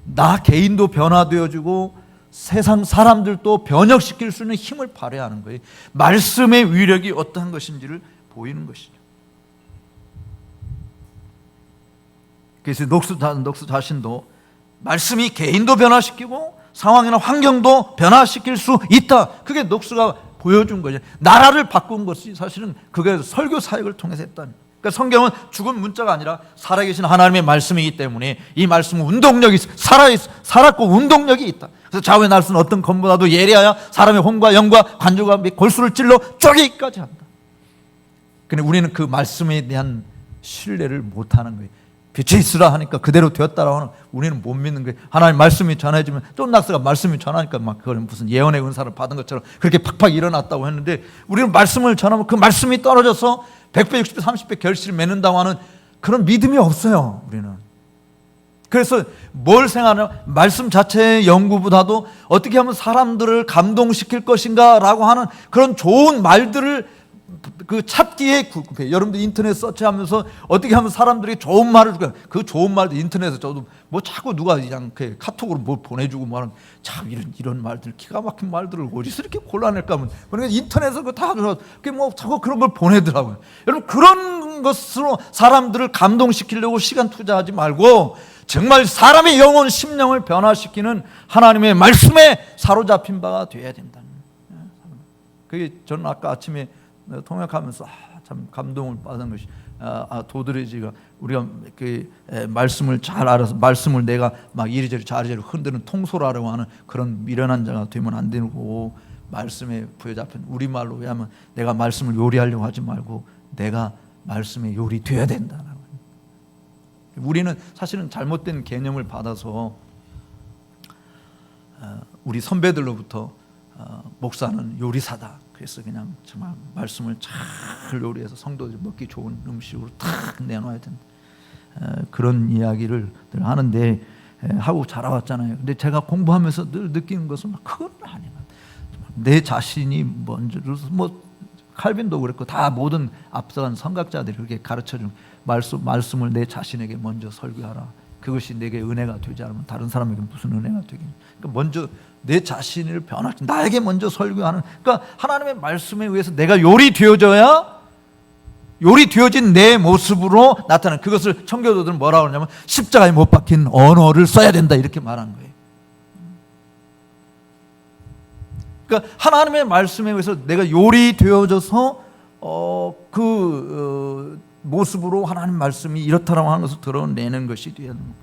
나 개인도 변화되어지고 세상 사람들도 변혁시킬 수 있는 힘을 발휘하는 거예요. 말씀의 위력이 어떠한 것인지를 보이는 것이죠. 그래서 녹수 자신도 말씀이 개인도 변화시키고 상황이나 환경도 변화시킬 수 있다. 그게 녹수가 보여준 거죠. 나라를 바꾼 것이 사실은 그게 설교 사역을 통해서 했다는. 그러니까 성경은 죽은 문자가 아니라 살아계신 하나님의 말씀이기 때문에 이 말씀은 운동력이 살았고 운동력이 있다. 그래서 좌우의 날선 어떤 검보다도 예리하여 사람의 혼과 영과 관조가 골수를 찔러 쪼개기까지 한다. 그런데 우리는 그 말씀에 대한 신뢰를 못하는 거예요. 빛이 있으라 하니까 그대로 되었다라고 하는, 우리는 못 믿는 거예요. 하나님 말씀이 전해지면, 존 낙스가 말씀이 전하니까 막 그걸 무슨 예언의 은사를 받은 것처럼 그렇게 팍팍 일어났다고 했는데, 우리는 말씀을 전하면 그 말씀이 떨어져서 100배, 60배, 30배 결실을 맺는다고 하는 그런 믿음이 없어요. 우리는. 그래서 뭘 생각하냐, 말씀 자체의 연구보다도 어떻게 하면 사람들을 감동시킬 것인가 라고 하는 그런 좋은 말들을 그 찾기에 급해. 여러분들 인터넷 서치하면서 어떻게 하면 사람들이 좋은 말을 줄까? 그 좋은 말도 인터넷에 저도 뭐 자꾸 누가 그냥 카톡으로 뭐 보내주고 말은 참 이런 말들 기가 막힌 말들을 어디서 이렇게 골라낼까 하면 그러니까 인터넷에서 그거 다 그게 뭐 자꾸 그런 걸 보내더라고요. 여러분 그런 것으로 사람들을 감동시키려고 시간 투자하지 말고 정말 사람의 영혼 심령을 변화시키는 하나님의 말씀에 사로잡힌 바가 되어야 된다. 그게 저는 아까 아침에 통역하면서 참 감동을 받은 것이 도드레지가 우리가 그 말씀을 잘 알아서 말씀을 내가 막 이리저리 자리저리 흔드는 통솔하려고 하는 그런 미련한 자가 되면 안 되고 말씀에 부여잡힌 우리말로 하면 내가 말씀을 요리하려고 하지 말고 내가 말씀에 요리되어야 된다. 우리는 사실은 잘못된 개념을 받아서 우리 선배들로부터 목사는 요리사다. 그래서 그냥 정말 말씀을 잘 요리해서 성도들 먹기 좋은 음식으로 탁 내놔야 된다. 그런 이야기를 늘 하는데 하고 자라왔잖아요. 근데 제가 공부하면서 늘 느끼는 것은 그건 아니야. 내 자신이 먼저 뭐 칼빈도 그랬고 다 모든 앞서간 선각자들이 그렇게 가르쳐준 말씀을 내 자신에게 먼저 설교하라. 그것이 내게 은혜가 되지 않으면 다른 사람에게 무슨 은혜가 되겠냐. 그러니까 먼저 내 자신을 변화시키고 나에게 먼저 설교하는, 그러니까 하나님의 말씀에 의해서 내가 요리되어져야 요리되어진 내 모습으로 나타나는, 그것을 청교도들은 뭐라고 하냐면 십자가에 못 박힌 언어를 써야 된다 이렇게 말한 거예요. 그러니까 하나님의 말씀에 의해서 내가 요리되어져서 모습으로 하나님 말씀이 이렇다라고 하는 것을 드러내는 것이 되어야 합니다.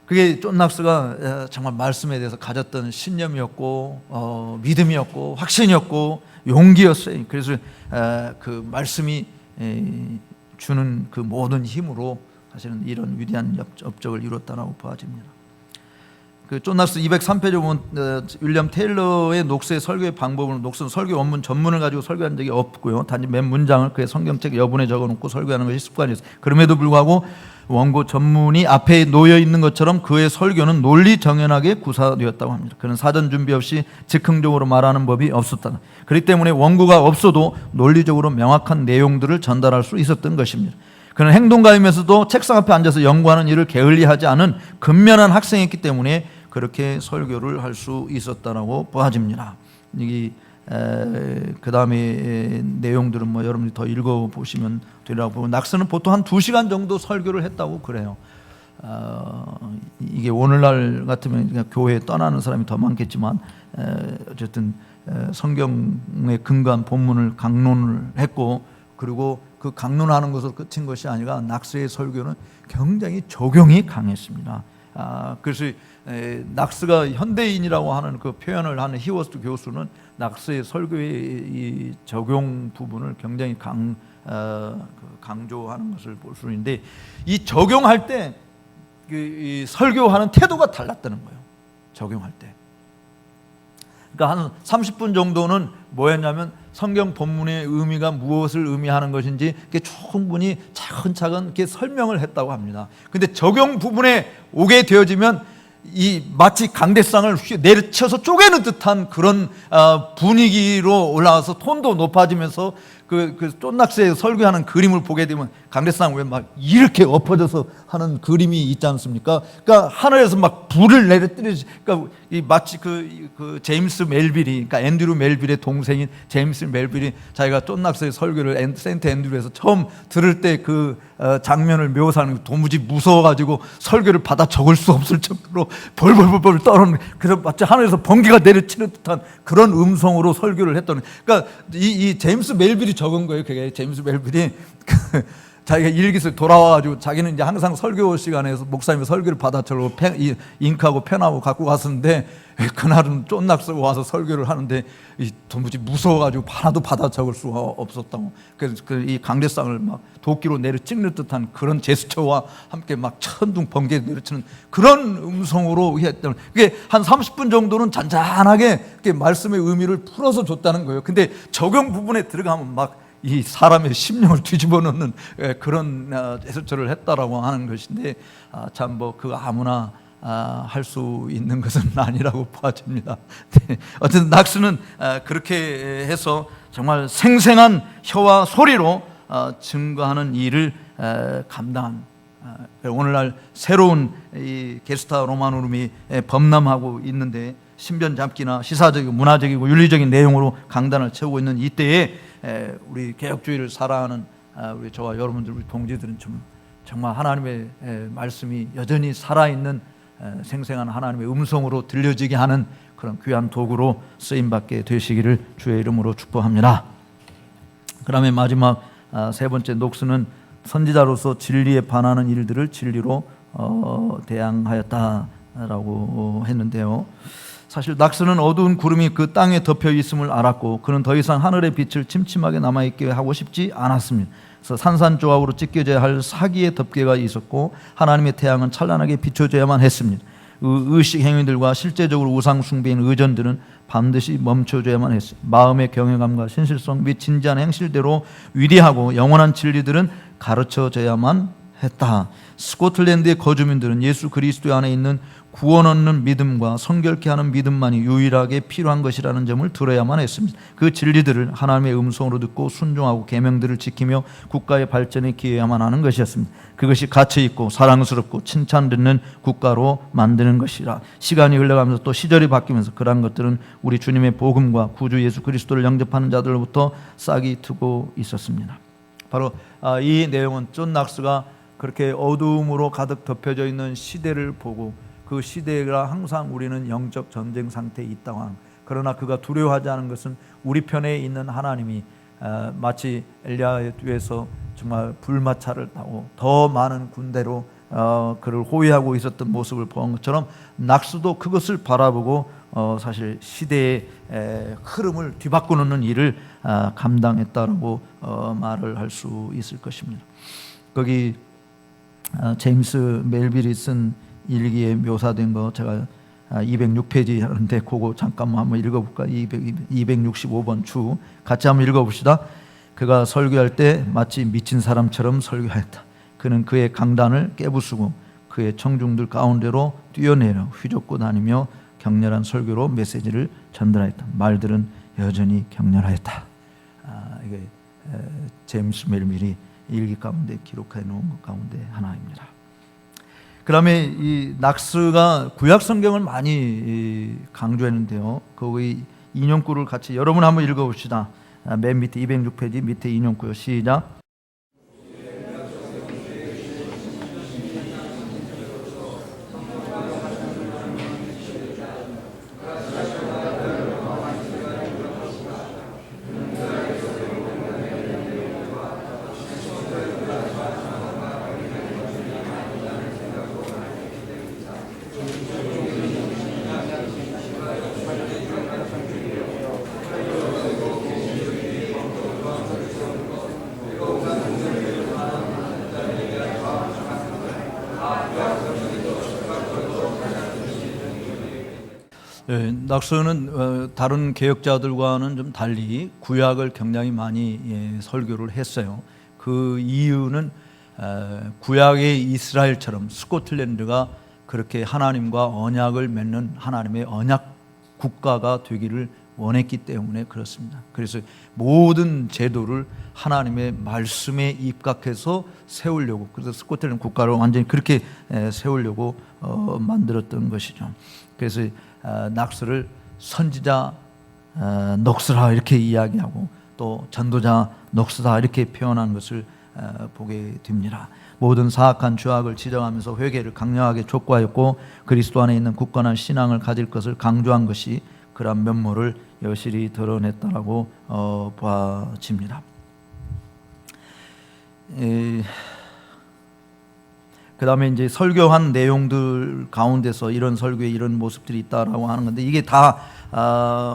그게 존 낙스가 정말 말씀에 대해서 가졌던 신념이었고 믿음이었고 확신이었고 용기였어요. 그래서 그 말씀이 주는 그 모든 힘으로 사실은 이런 위대한 업적을 이뤘다라고 보아집니다. 그 존 낙스 203페이지 보면 윌리엄 테일러의 녹스의 설교의 방법은, 녹스는 설교 원문 전문을 가지고 설교한 적이 없고요. 단지 맨 문장을 그의 성경책 여분에 적어놓고 설교하는 것이 습관이었어요. 그럼에도 불구하고 원고 전문이 앞에 놓여 있는 것처럼 그의 설교는 논리 정연하게 구사되었다고 합니다. 그는 사전 준비 없이 즉흥적으로 말하는 법이 없었다. 그렇기 때문에 원고가 없어도 논리적으로 명확한 내용들을 전달할 수 있었던 것입니다. 그는 행동가이면서도 책상 앞에 앉아서 연구하는 일을 게을리하지 않은 근면한 학생이었기 때문에 그렇게 설교를 할 수 있었다라고 보아집니다. 그 다음에 내용들은 뭐 여러분이 더 읽어보시면 되라고 보고, 낙스는 보통 한 2시간 정도 설교를 했다고 그래요. 이게 오늘날 같으면 그냥 교회에 떠나는 사람이 더 많겠지만 어쨌든 성경에 근거한 본문을 강론을 했고, 그리고 그 강론하는 것으로 끝인 것이 아니라 낙스의 설교는 굉장히 적용이 강했습니다. 그래서 낙스가 현대인이라고 하는 그 표현을 하는 히워스트 교수는 낙스의 설교의 이 적용 부분을 굉장히 강조하는 것을 볼 수 있는데, 이 적용할 때 이 설교하는 태도가 달랐다는 거예요. 적용할 때. 그러니까 한 30분 정도는 뭐였냐면 성경 본문의 의미가 무엇을 의미하는 것인지 충분히 차근차근 이렇게 설명을 했다고 합니다. 근데 적용 부분에 오게 되어지면 이 마치 강대상을 내려쳐서 쪼개는 듯한 그런 분위기로 올라와서 톤도 높아지면서 존 낙스의 설교하는 그림을 보게 되면 강대상 왜 막 이렇게 엎어져서 하는 그림이 있지 않습니까? 그러니까 하늘에서 막 불을 내려뜨리지. 그러니까 마치 그 제임스 멜빌이, 그러니까 앤드류 멜빌의 동생인 제임스 멜빌이 자기가 존 낙스의 설교를 세인트 앤드류에서 처음 들을 때 그 장면을 묘사하는, 도무지 무서워가지고 설교를 받아 적을 수 없을 정도로 벌벌벌벌 떨어는, 그래서 마치 하늘에서 번개가 내려치는 듯한 그런 음성으로 설교를 했던. 그러니까 이 제임스 멜빌이 적은 거예요. 그게 제임스 멜빌이 자기가 일기를 돌아와가지고 자기는 이제 항상 설교 시간에서 목사님이 설교를 받아 적고 잉크하고 펜하고 갖고 갔었는데, 그날은 존 낙스가 와서 설교를 하는데 도무지 무서워가지고 하나도 받아 적을 수가 없었다고. 그래서 이 강대상을 막 도끼로 내려 찍는 듯한 그런 제스처와 함께 막 천둥 번개 내려치는 그런 음성으로 했던. 그게 한 30분 정도는 잔잔하게 말씀의 의미를 풀어서 줬다는 거예요. 근데 적용 부분에 들어가면 막 이 사람의 심령을 뒤집어 놓는 그런 제스처를 했다라고 하는 것인데, 참 뭐 그거 아무나 할 수 있는 것은 아니라고 보아집니다. 네. 어쨌든 낙스는 그렇게 해서 정말 생생한 혀와 소리로 증거하는 일을 감당한, 오늘날 새로운 이 게스타 로마노름이 범람하고 있는데, 신변 잡기나 시사적이고 문화적이고 윤리적인 내용으로 강단을 채우고 있는 이때에 우리 개혁주의를 사랑하는 우리 저와 여러분들, 우리 동지들은 정말 하나님의 말씀이 여전히 살아있는 생생한 하나님의 음성으로 들려지게 하는 그런 귀한 도구로 쓰임받게 되시기를 주의 이름으로 축복합니다. 그 다음에 마지막 세 번째 녹스는 선지자로서 진리에 반하는 일들을 진리로 대항하였다라고 했는데요. 사실 낙스는 어두운 구름이 그 땅에 덮여 있음을 알았고, 그는 더 이상 하늘의 빛을 침침하게 남아있게 하고 싶지 않았습니다. 그래서 산산조각으로 찢겨져야 할 사기의 덮개가 있었고, 하나님의 태양은 찬란하게 비춰져야만 했습니다. 의식 행위들과 실제적으로 우상 숭배인 의전들은 반드시 멈춰줘야만 했어요. 마음의 경외감과 신실성 및 진지한 행실대로 위대하고 영원한 진리들은 가르쳐져야만 했다. 스코틀랜드의 거주민들은 예수 그리스도 안에 있는 구원 얻는 믿음과 성결케 하는 믿음만이 유일하게 필요한 것이라는 점을 들어야만 했습니다. 그 진리들을 하나님의 음성으로 듣고 순종하고 계명들을 지키며 국가의 발전에 기여해야만 하는 것이었습니다. 그것이 가치 있고 사랑스럽고 칭찬 듣는 국가로 만드는 것이라. 시간이 흘러가면서 또 시절이 바뀌면서 그러한 것들은 우리 주님의 복음과 구주 예수 그리스도를 영접하는 자들로부터 싹이 트고 있었습니다. 바로 이 내용은 존 낙스가 그렇게 어두움으로 가득 덮여져 있는 시대를 보고, 그 시대가 항상 우리는 영적 전쟁 상태에 있다고 하는, 그러나 그가 두려워하지 않은 것은 우리 편에 있는 하나님이 마치 엘리야의 뒤에서 정말 불마차를 타고 더 많은 군대로 그를 호위하고 있었던 모습을 본 것처럼, 낙스도 그것을 바라보고 사실 시대의 흐름을 뒤바꾸는 일을 감당했다라고 말을 할 수 있을 것입니다. 거기 제임스 멜빌이 쓴 일기에 묘사된 거 제가 206페이지 하는데 그거 잠깐만 한번 읽어볼까? 265번 주 같이 한번 읽어봅시다. 그가 설교할 때 마치 미친 사람처럼 설교하였다. 그는 그의 강단을 깨부수고 그의 청중들 가운데로 뛰어내려 휘젓고 다니며 격렬한 설교로 메시지를 전달하였다. 말들은 여전히 격렬하였다. 이게 제임스 멜빌이 일기 가운데 기록해 놓은 것 가운데 하나입니다. 그 다음에 이 낙스가 구약 성경을 많이 강조했는데요. 거기 인용구를 같이 여러분 한번 읽어봅시다. 맨 밑에 206페이지 밑에 인용구요. 시작. 낙스는 다른 개혁자들과는 좀 달리 구약을 굉장히 많이 설교를 했어요. 그 이유는 구약의 이스라엘처럼 스코틀랜드가 그렇게 하나님과 언약을 맺는 하나님의 언약 국가가 되기를 원했기 때문에 그렇습니다. 그래서 모든 제도를 하나님의 말씀에 입각해서 세우려고, 그래서 스코틀랜드 국가를 완전히 그렇게 세우려고 만들었던 것이죠. 그래서 낙스를 선지자 녹스라 이렇게 이야기하고, 또 전도자 녹스다 이렇게 표현한 것을 보게 됩니다. 모든 사악한 죄악을 지적하면서 회개를 강력하게 촉구하였고, 그리스도 안에 있는 굳건한 신앙을 가질 것을 강조한 것이 그런 면모를 여실히 드러냈다라고 보아집니다. 그 다음에 이제 설교한 내용들 가운데서 이런 설교에 이런 모습들이 있다라고 하는 건데, 이게 다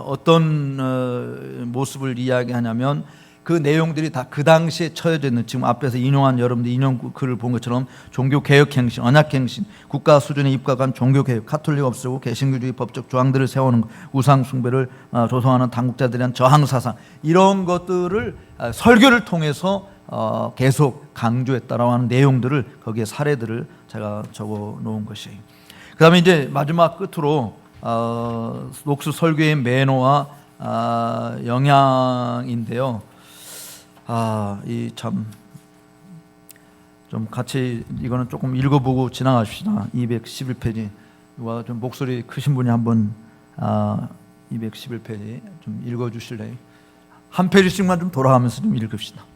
어떤 모습을 이야기하냐면, 그 내용들이 다 그 당시에 처해져 있는, 지금 앞에서 인용한 여러분들 인용 글을 본 것처럼 종교개혁 행신, 언약 행신, 국가 수준에 입각한 종교개혁, 카톨릭 없애고 개신교주의 법적 조항들을 세우는 것, 우상 숭배를 조성하는 당국자들에 대한 저항 사상, 이런 것들을 설교를 통해서 계속 강조했다라고 하는 내용들을, 거기에 사례들을 제가 적어 놓은 것이에요. 그다음에 이제 마지막 끝으로 녹수 설교의 매너와 영향인데요. 이 참 좀 같이 이거는 조금 읽어보고 지나가십시다. 211페이지. 누가 좀 목소리 크신 분이 한번 211페이지 좀 읽어주실래요? 한 페이지씩만 좀 돌아가면서 좀 읽읍시다.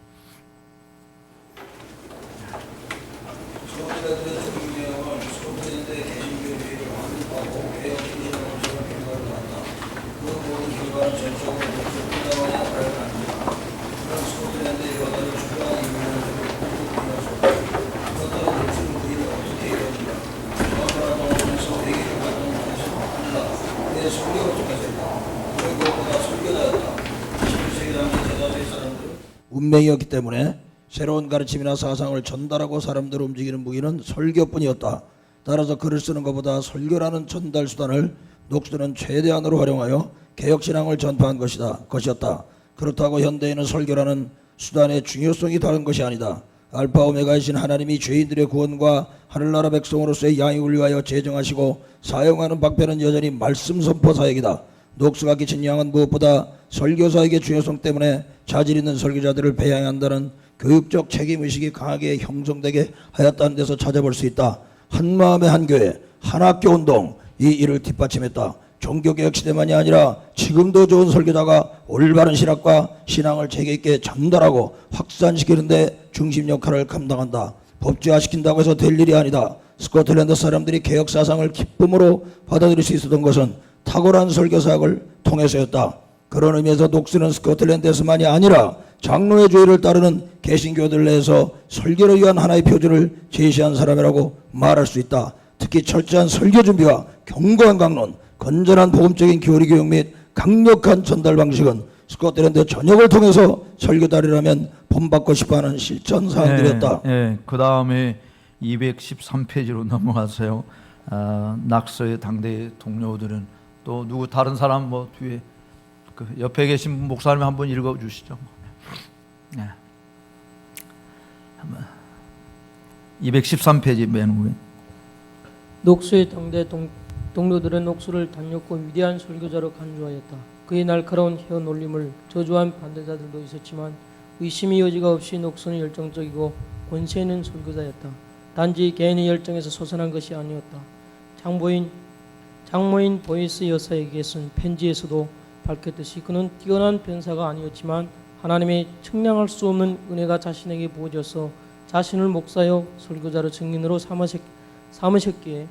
운명이었기 때문에 새로운 가르침이나 사상을 전달하고 사람들을 움직이는 무기는 설교뿐이었다. 따라서 글을 쓰는 것보다 설교라는 전달 수단을 녹수는 최대한으로 활용하여 개혁신앙을 전파한 것이었다. 그렇다고 현대에는 설교라는 수단의 중요성이 다른 것이 아니다. 알파 오메가이신 하나님이 죄인들의 구원과 하늘나라 백성으로서의 양육을 위하여 제정하시고 사용하는 방편은 여전히 말씀 선포 사역이다. 녹수가 끼친 영향은 무엇보다 설교사에게 중요성 때문에 자질 있는 설교자들을 배양해야 한다는 교육적 책임의식이 강하게 형성되게 하였다는 데서 찾아볼 수 있다. 한마음의 한교회, 한학교 운동, 이 일을 뒷받침했다. 종교개혁 시대만이 아니라 지금도 좋은 설교자가 올바른 신학과 신앙을 체계있게 전달하고 확산시키는 데 중심 역할을 감당한다. 법제화시킨다고 해서 될 일이 아니다. 스코틀랜드 사람들이 개혁 사상을 기쁨으로 받아들일 수 있었던 것은 탁월한 설교사역을 통해서였다. 그런 의미에서 녹수는 스코틀랜드에서만이 아니라 장로의 조의를 따르는 개신교들 내에서 설교를 위한 하나의 표준을 제시한 사람이라고 말할 수 있다. 특히 철저한 설교 준비와 견고한 강론, 건전한 복음적인 교리 교육 및 강력한 전달 방식은 스코틀랜드 전역을 통해서 설교달이라면 본받고 싶어하는 실천 사항들이었다. 그 다음에 213페이지로 넘어가세요. 낙서의 당대 동료들은 또 누구 다른 사람 뭐 뒤에 그 옆에 계신 목사님 한번 읽어주시죠. 네. 213페이지 맨 위에. 녹수의 당대 동료들은 녹수를 단역고 위대한 설교자로 간주하였다. 그의 날카로운 혀 놀림을 저주한 반대자들도 있었지만 의심의 여지가 없이 녹수는 열정적이고 권세 있는 설교자였다. 단지 개인의 열정에서 솟아난 것이 아니었다. 장모인 보이스 여사에게 쓴 편지에서도 밝혔듯이 그는 뛰어난 변사가 아니었지만 하나님의 측량할 수 없는 은혜가 자신에게 부어져서 자신을 목사여 설교자로 증인으로 삼으셨기에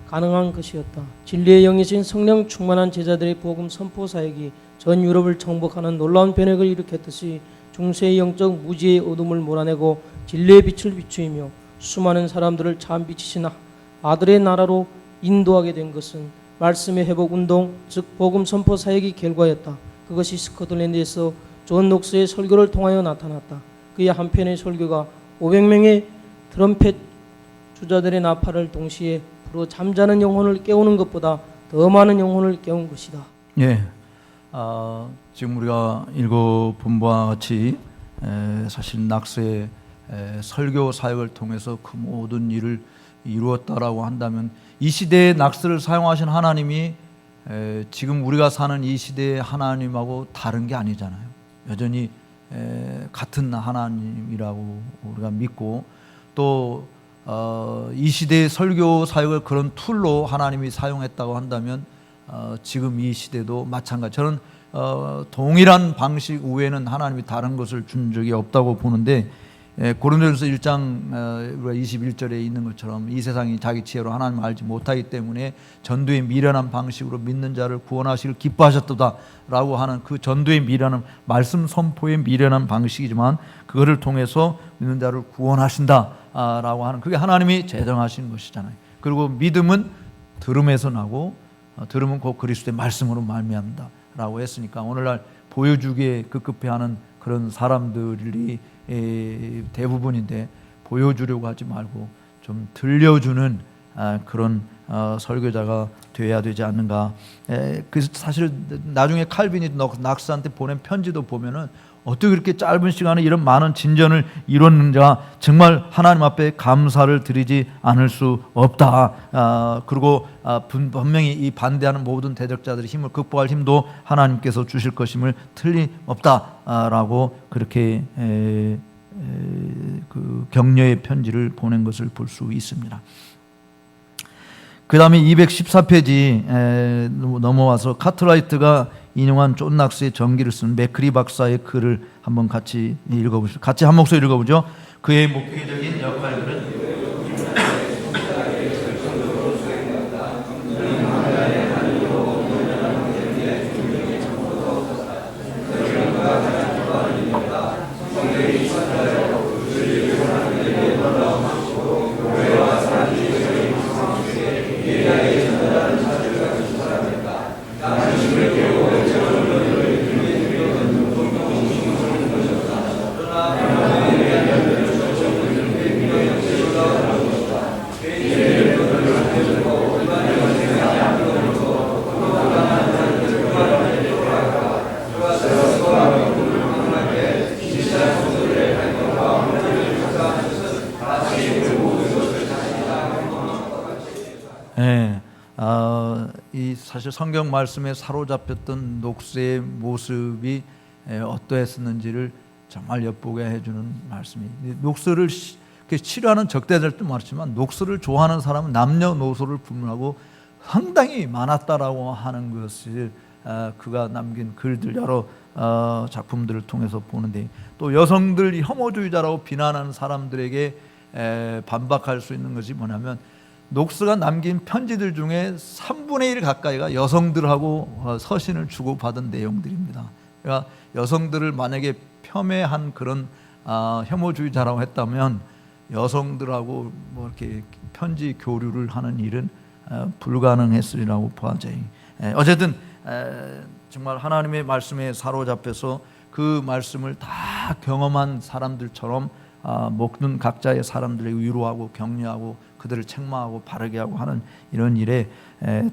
가능한 것이었다. 진리의 영이신 성령 충만한 제자들의 복음 선포 사역이 전 유럽을 정복하는 놀라운 변혁을 일으켰듯이 중세의 영적 무지의 어둠을 몰아내고 진리의 빛을 비추이며 수많은 사람들을 참 빛이신 아들의 나라로 인도하게 된 것은 말씀의 회복 운동, 즉 복음 선포 사역의 결과였다. 그것이 스코틀랜드에서 존 녹스의 설교를 통하여 나타났다. 그의 한편의 설교가 500명의 트럼펫 주자들의 나팔을 동시에 불어 잠자는 영혼을 깨우는 것보다 더 많은 영혼을 깨운 것이다. 예, 지금 우리가 읽어본 바와 같이 사실 낙서의 설교 사역을 통해서 그 모든 일을 이루었다라고 한다면 이 시대에 낙서를 사용하신 하나님이 지금 우리가 사는 이 시대의 하나님하고 다른 게 아니잖아요. 여전히 같은 하나님이라고 우리가 믿고 또 이 시대의 설교 사역을 그런 툴로 하나님이 사용했다고 한다면 지금 이 시대도 마찬가지. 저는 동일한 방식 외에는 하나님이 다른 것을 준 적이 없다고 보는데 고린도전서 1장 우리가 21절에 있는 것처럼 이 세상이 자기 지혜로 하나님을 알지 못하기 때문에 전도의 미련한 방식으로 믿는 자를 구원하시길 기뻐하셨도다라고 하는 그 전도의 미련한 말씀 선포의 미련한 방식이지만 그거를 통해서 믿는 자를 구원하신다라고 하는 그게 하나님이 제정하신 것이잖아요. 그리고 믿음은 들음에서 나고 들음은 곧 그리스도의 말씀으로 말미암다라고 했으니까 오늘날 보여주기에 급급해하는 그런 사람들이 대부분인데 보여주려고 하지 말고 좀 들려주는 그런 설교자가 되어야 되지 않는가. 그래서 사실 나중에 칼빈이 낙스한테 보낸 편지도 보면은 어떻게 그렇게 짧은 시간에 이런 많은 진전을 이뤘는가 정말 하나님 앞에 감사를 드리지 않을 수 없다. 그리고 분명히 이 반대하는 모든 대적자들의 힘을 극복할 힘도 하나님께서 주실 것임을 틀림없다라고 그렇게 그 격려의 편지를 보낸 것을 볼 수 있습니다. 그 다음에 214페이지 넘어와서 카트라이트가 인용한 존 낙스의 전기를 쓴 맥크리 박사의 글을 한번 같이 읽어보시죠. 같이 한 목소리 읽어보죠. 그의 목회적인 역할들은 이 사실 성경 말씀에 사로잡혔던 녹스의 모습이 어떠했었는지를 정말 엿보게 해주는 말씀이. 녹스를 치료하는 적대자들도 많지만 녹스를 좋아하는 사람은 남녀노소를 불문하고 상당히 많았다라고 하는 것을 그가 남긴 글들 여러 작품들을 통해서 보는데, 또 여성들 혐오주의자라고 비난하는 사람들에게 반박할 수 있는 것이 뭐냐면, 녹스가 남긴 편지들 중에 3분의 1 가까이가 여성들하고 서신을 주고받은 내용들입니다. 그러니까 여성들을 만약에 폄훼한 그런 혐오주의자라고 했다면 여성들하고 뭐 이렇게 편지 교류를 하는 일은 불가능했으리라고 보아져요. 어쨌든 정말 하나님의 말씀에 사로잡혀서 그 말씀을 다 경험한 사람들처럼 모든 각자의 사람들을 위로하고 격려하고 그들을 책망하고 바르게 하고 하는 이런 일에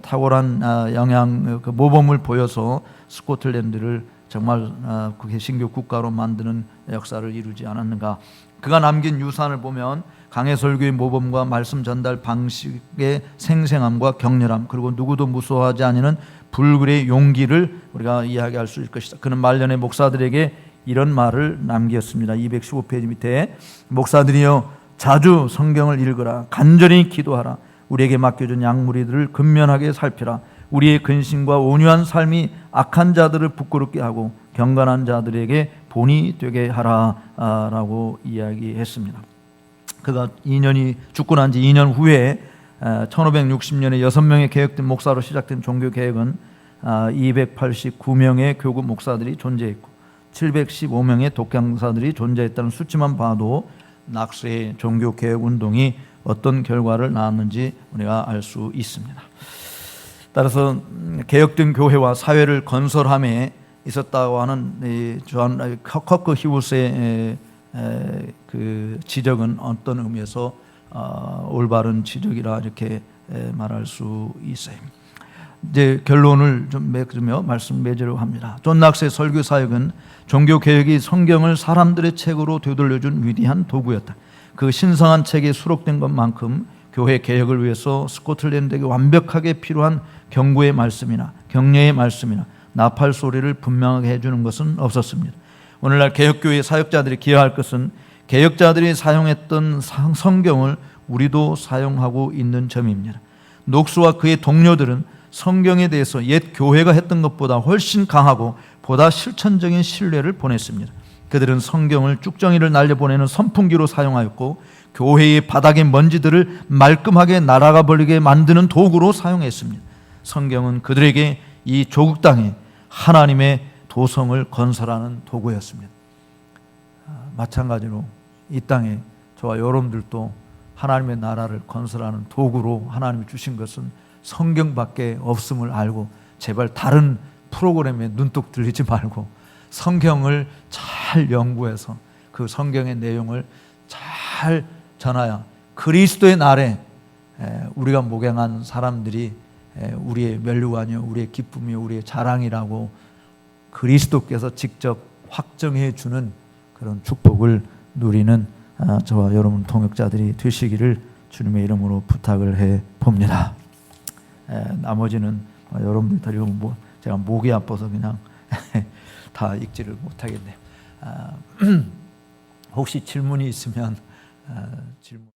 탁월한 영향, 그 모범을 보여서 스코틀랜드를 정말 그게 신교 국가로 만드는 역사를 이루지 않았는가. 그가 남긴 유산을 보면 강해 설교의 모범과 말씀 전달 방식의 생생함과 격렬함, 그리고 누구도 무서워하지 않는 불굴의 용기를 우리가 이야기할 수 있을 것이다. 그는 말년의 목사들에게 이런 말을 남겼습니다. 215페이지 밑에, 목사들이여 자주 성경을 읽으라. 간절히 기도하라. 우리에게 맡겨준 양무리들을 근면하게 살피라. 우리의 근심과 온유한 삶이 악한 자들을 부끄럽게 하고 경건한 자들에게 본이 되게 하라 라고 이야기했습니다. 그가 죽고 난 지 2년 후에 1560년에 6명의 개혁된 목사로 시작된 종교개혁은 289명의 교구 목사들이 존재했고 715명의 독강사들이 존재했다는 수치만 봐도 낙스의 종교개혁운동이 어떤 결과를 낳았는지 우리가 알 수 있습니다. 따라서 개혁된 교회와 사회를 건설함에 있었다고 하는 조한 커크 히우스의 그 지적은 어떤 의미에서 올바른 지적이라 이렇게 말할 수 있어요. 이제 결론을 좀 맺으며 말씀 맺으려고 합니다. 존 낙스의 설교 사역은 종교 개혁이 성경을 사람들의 책으로 되돌려준 위대한 도구였다. 그 신성한 책에 수록된 것만큼 교회 개혁을 위해서 스코틀랜드에게 완벽하게 필요한 경고의 말씀이나 격려의 말씀이나 나팔 소리를 분명하게 해주는 것은 없었습니다. 오늘날 개혁교회 사역자들이 기여할 것은 개혁자들이 사용했던 성경을 우리도 사용하고 있는 점입니다. 녹스와 그의 동료들은 성경에 대해서 옛 교회가 했던 것보다 훨씬 강하고 보다 실천적인 신뢰를 보냈습니다. 그들은 성경을 쭉정이를 날려보내는 선풍기로 사용하였고 교회의 바닥의 먼지들을 말끔하게 날아가 버리게 만드는 도구로 사용했습니다. 성경은 그들에게 이 조국 땅에 하나님의 도성을 건설하는 도구였습니다. 마찬가지로 이 땅에 저와 여러분들도 하나님의 나라를 건설하는 도구로 하나님이 주신 것은 성경밖에 없음을 알고 제발 다른 프로그램에 눈독 들리지 말고 성경을 잘 연구해서 그 성경의 내용을 잘 전하여 그리스도의 날에 우리가 목양한 사람들이 우리의 면류관이요 우리의 기쁨이요 우리의 자랑이라고 그리스도께서 직접 확정해 주는 그런 축복을 누리는 저와 여러분 동역자들이 되시기를 주님의 이름으로 부탁을 해 봅니다. 나머지는 여러분들 데리고 제가 목이 아파서 그냥 다 읽지를 못하겠네요. 혹시 질문이 있으면 질문.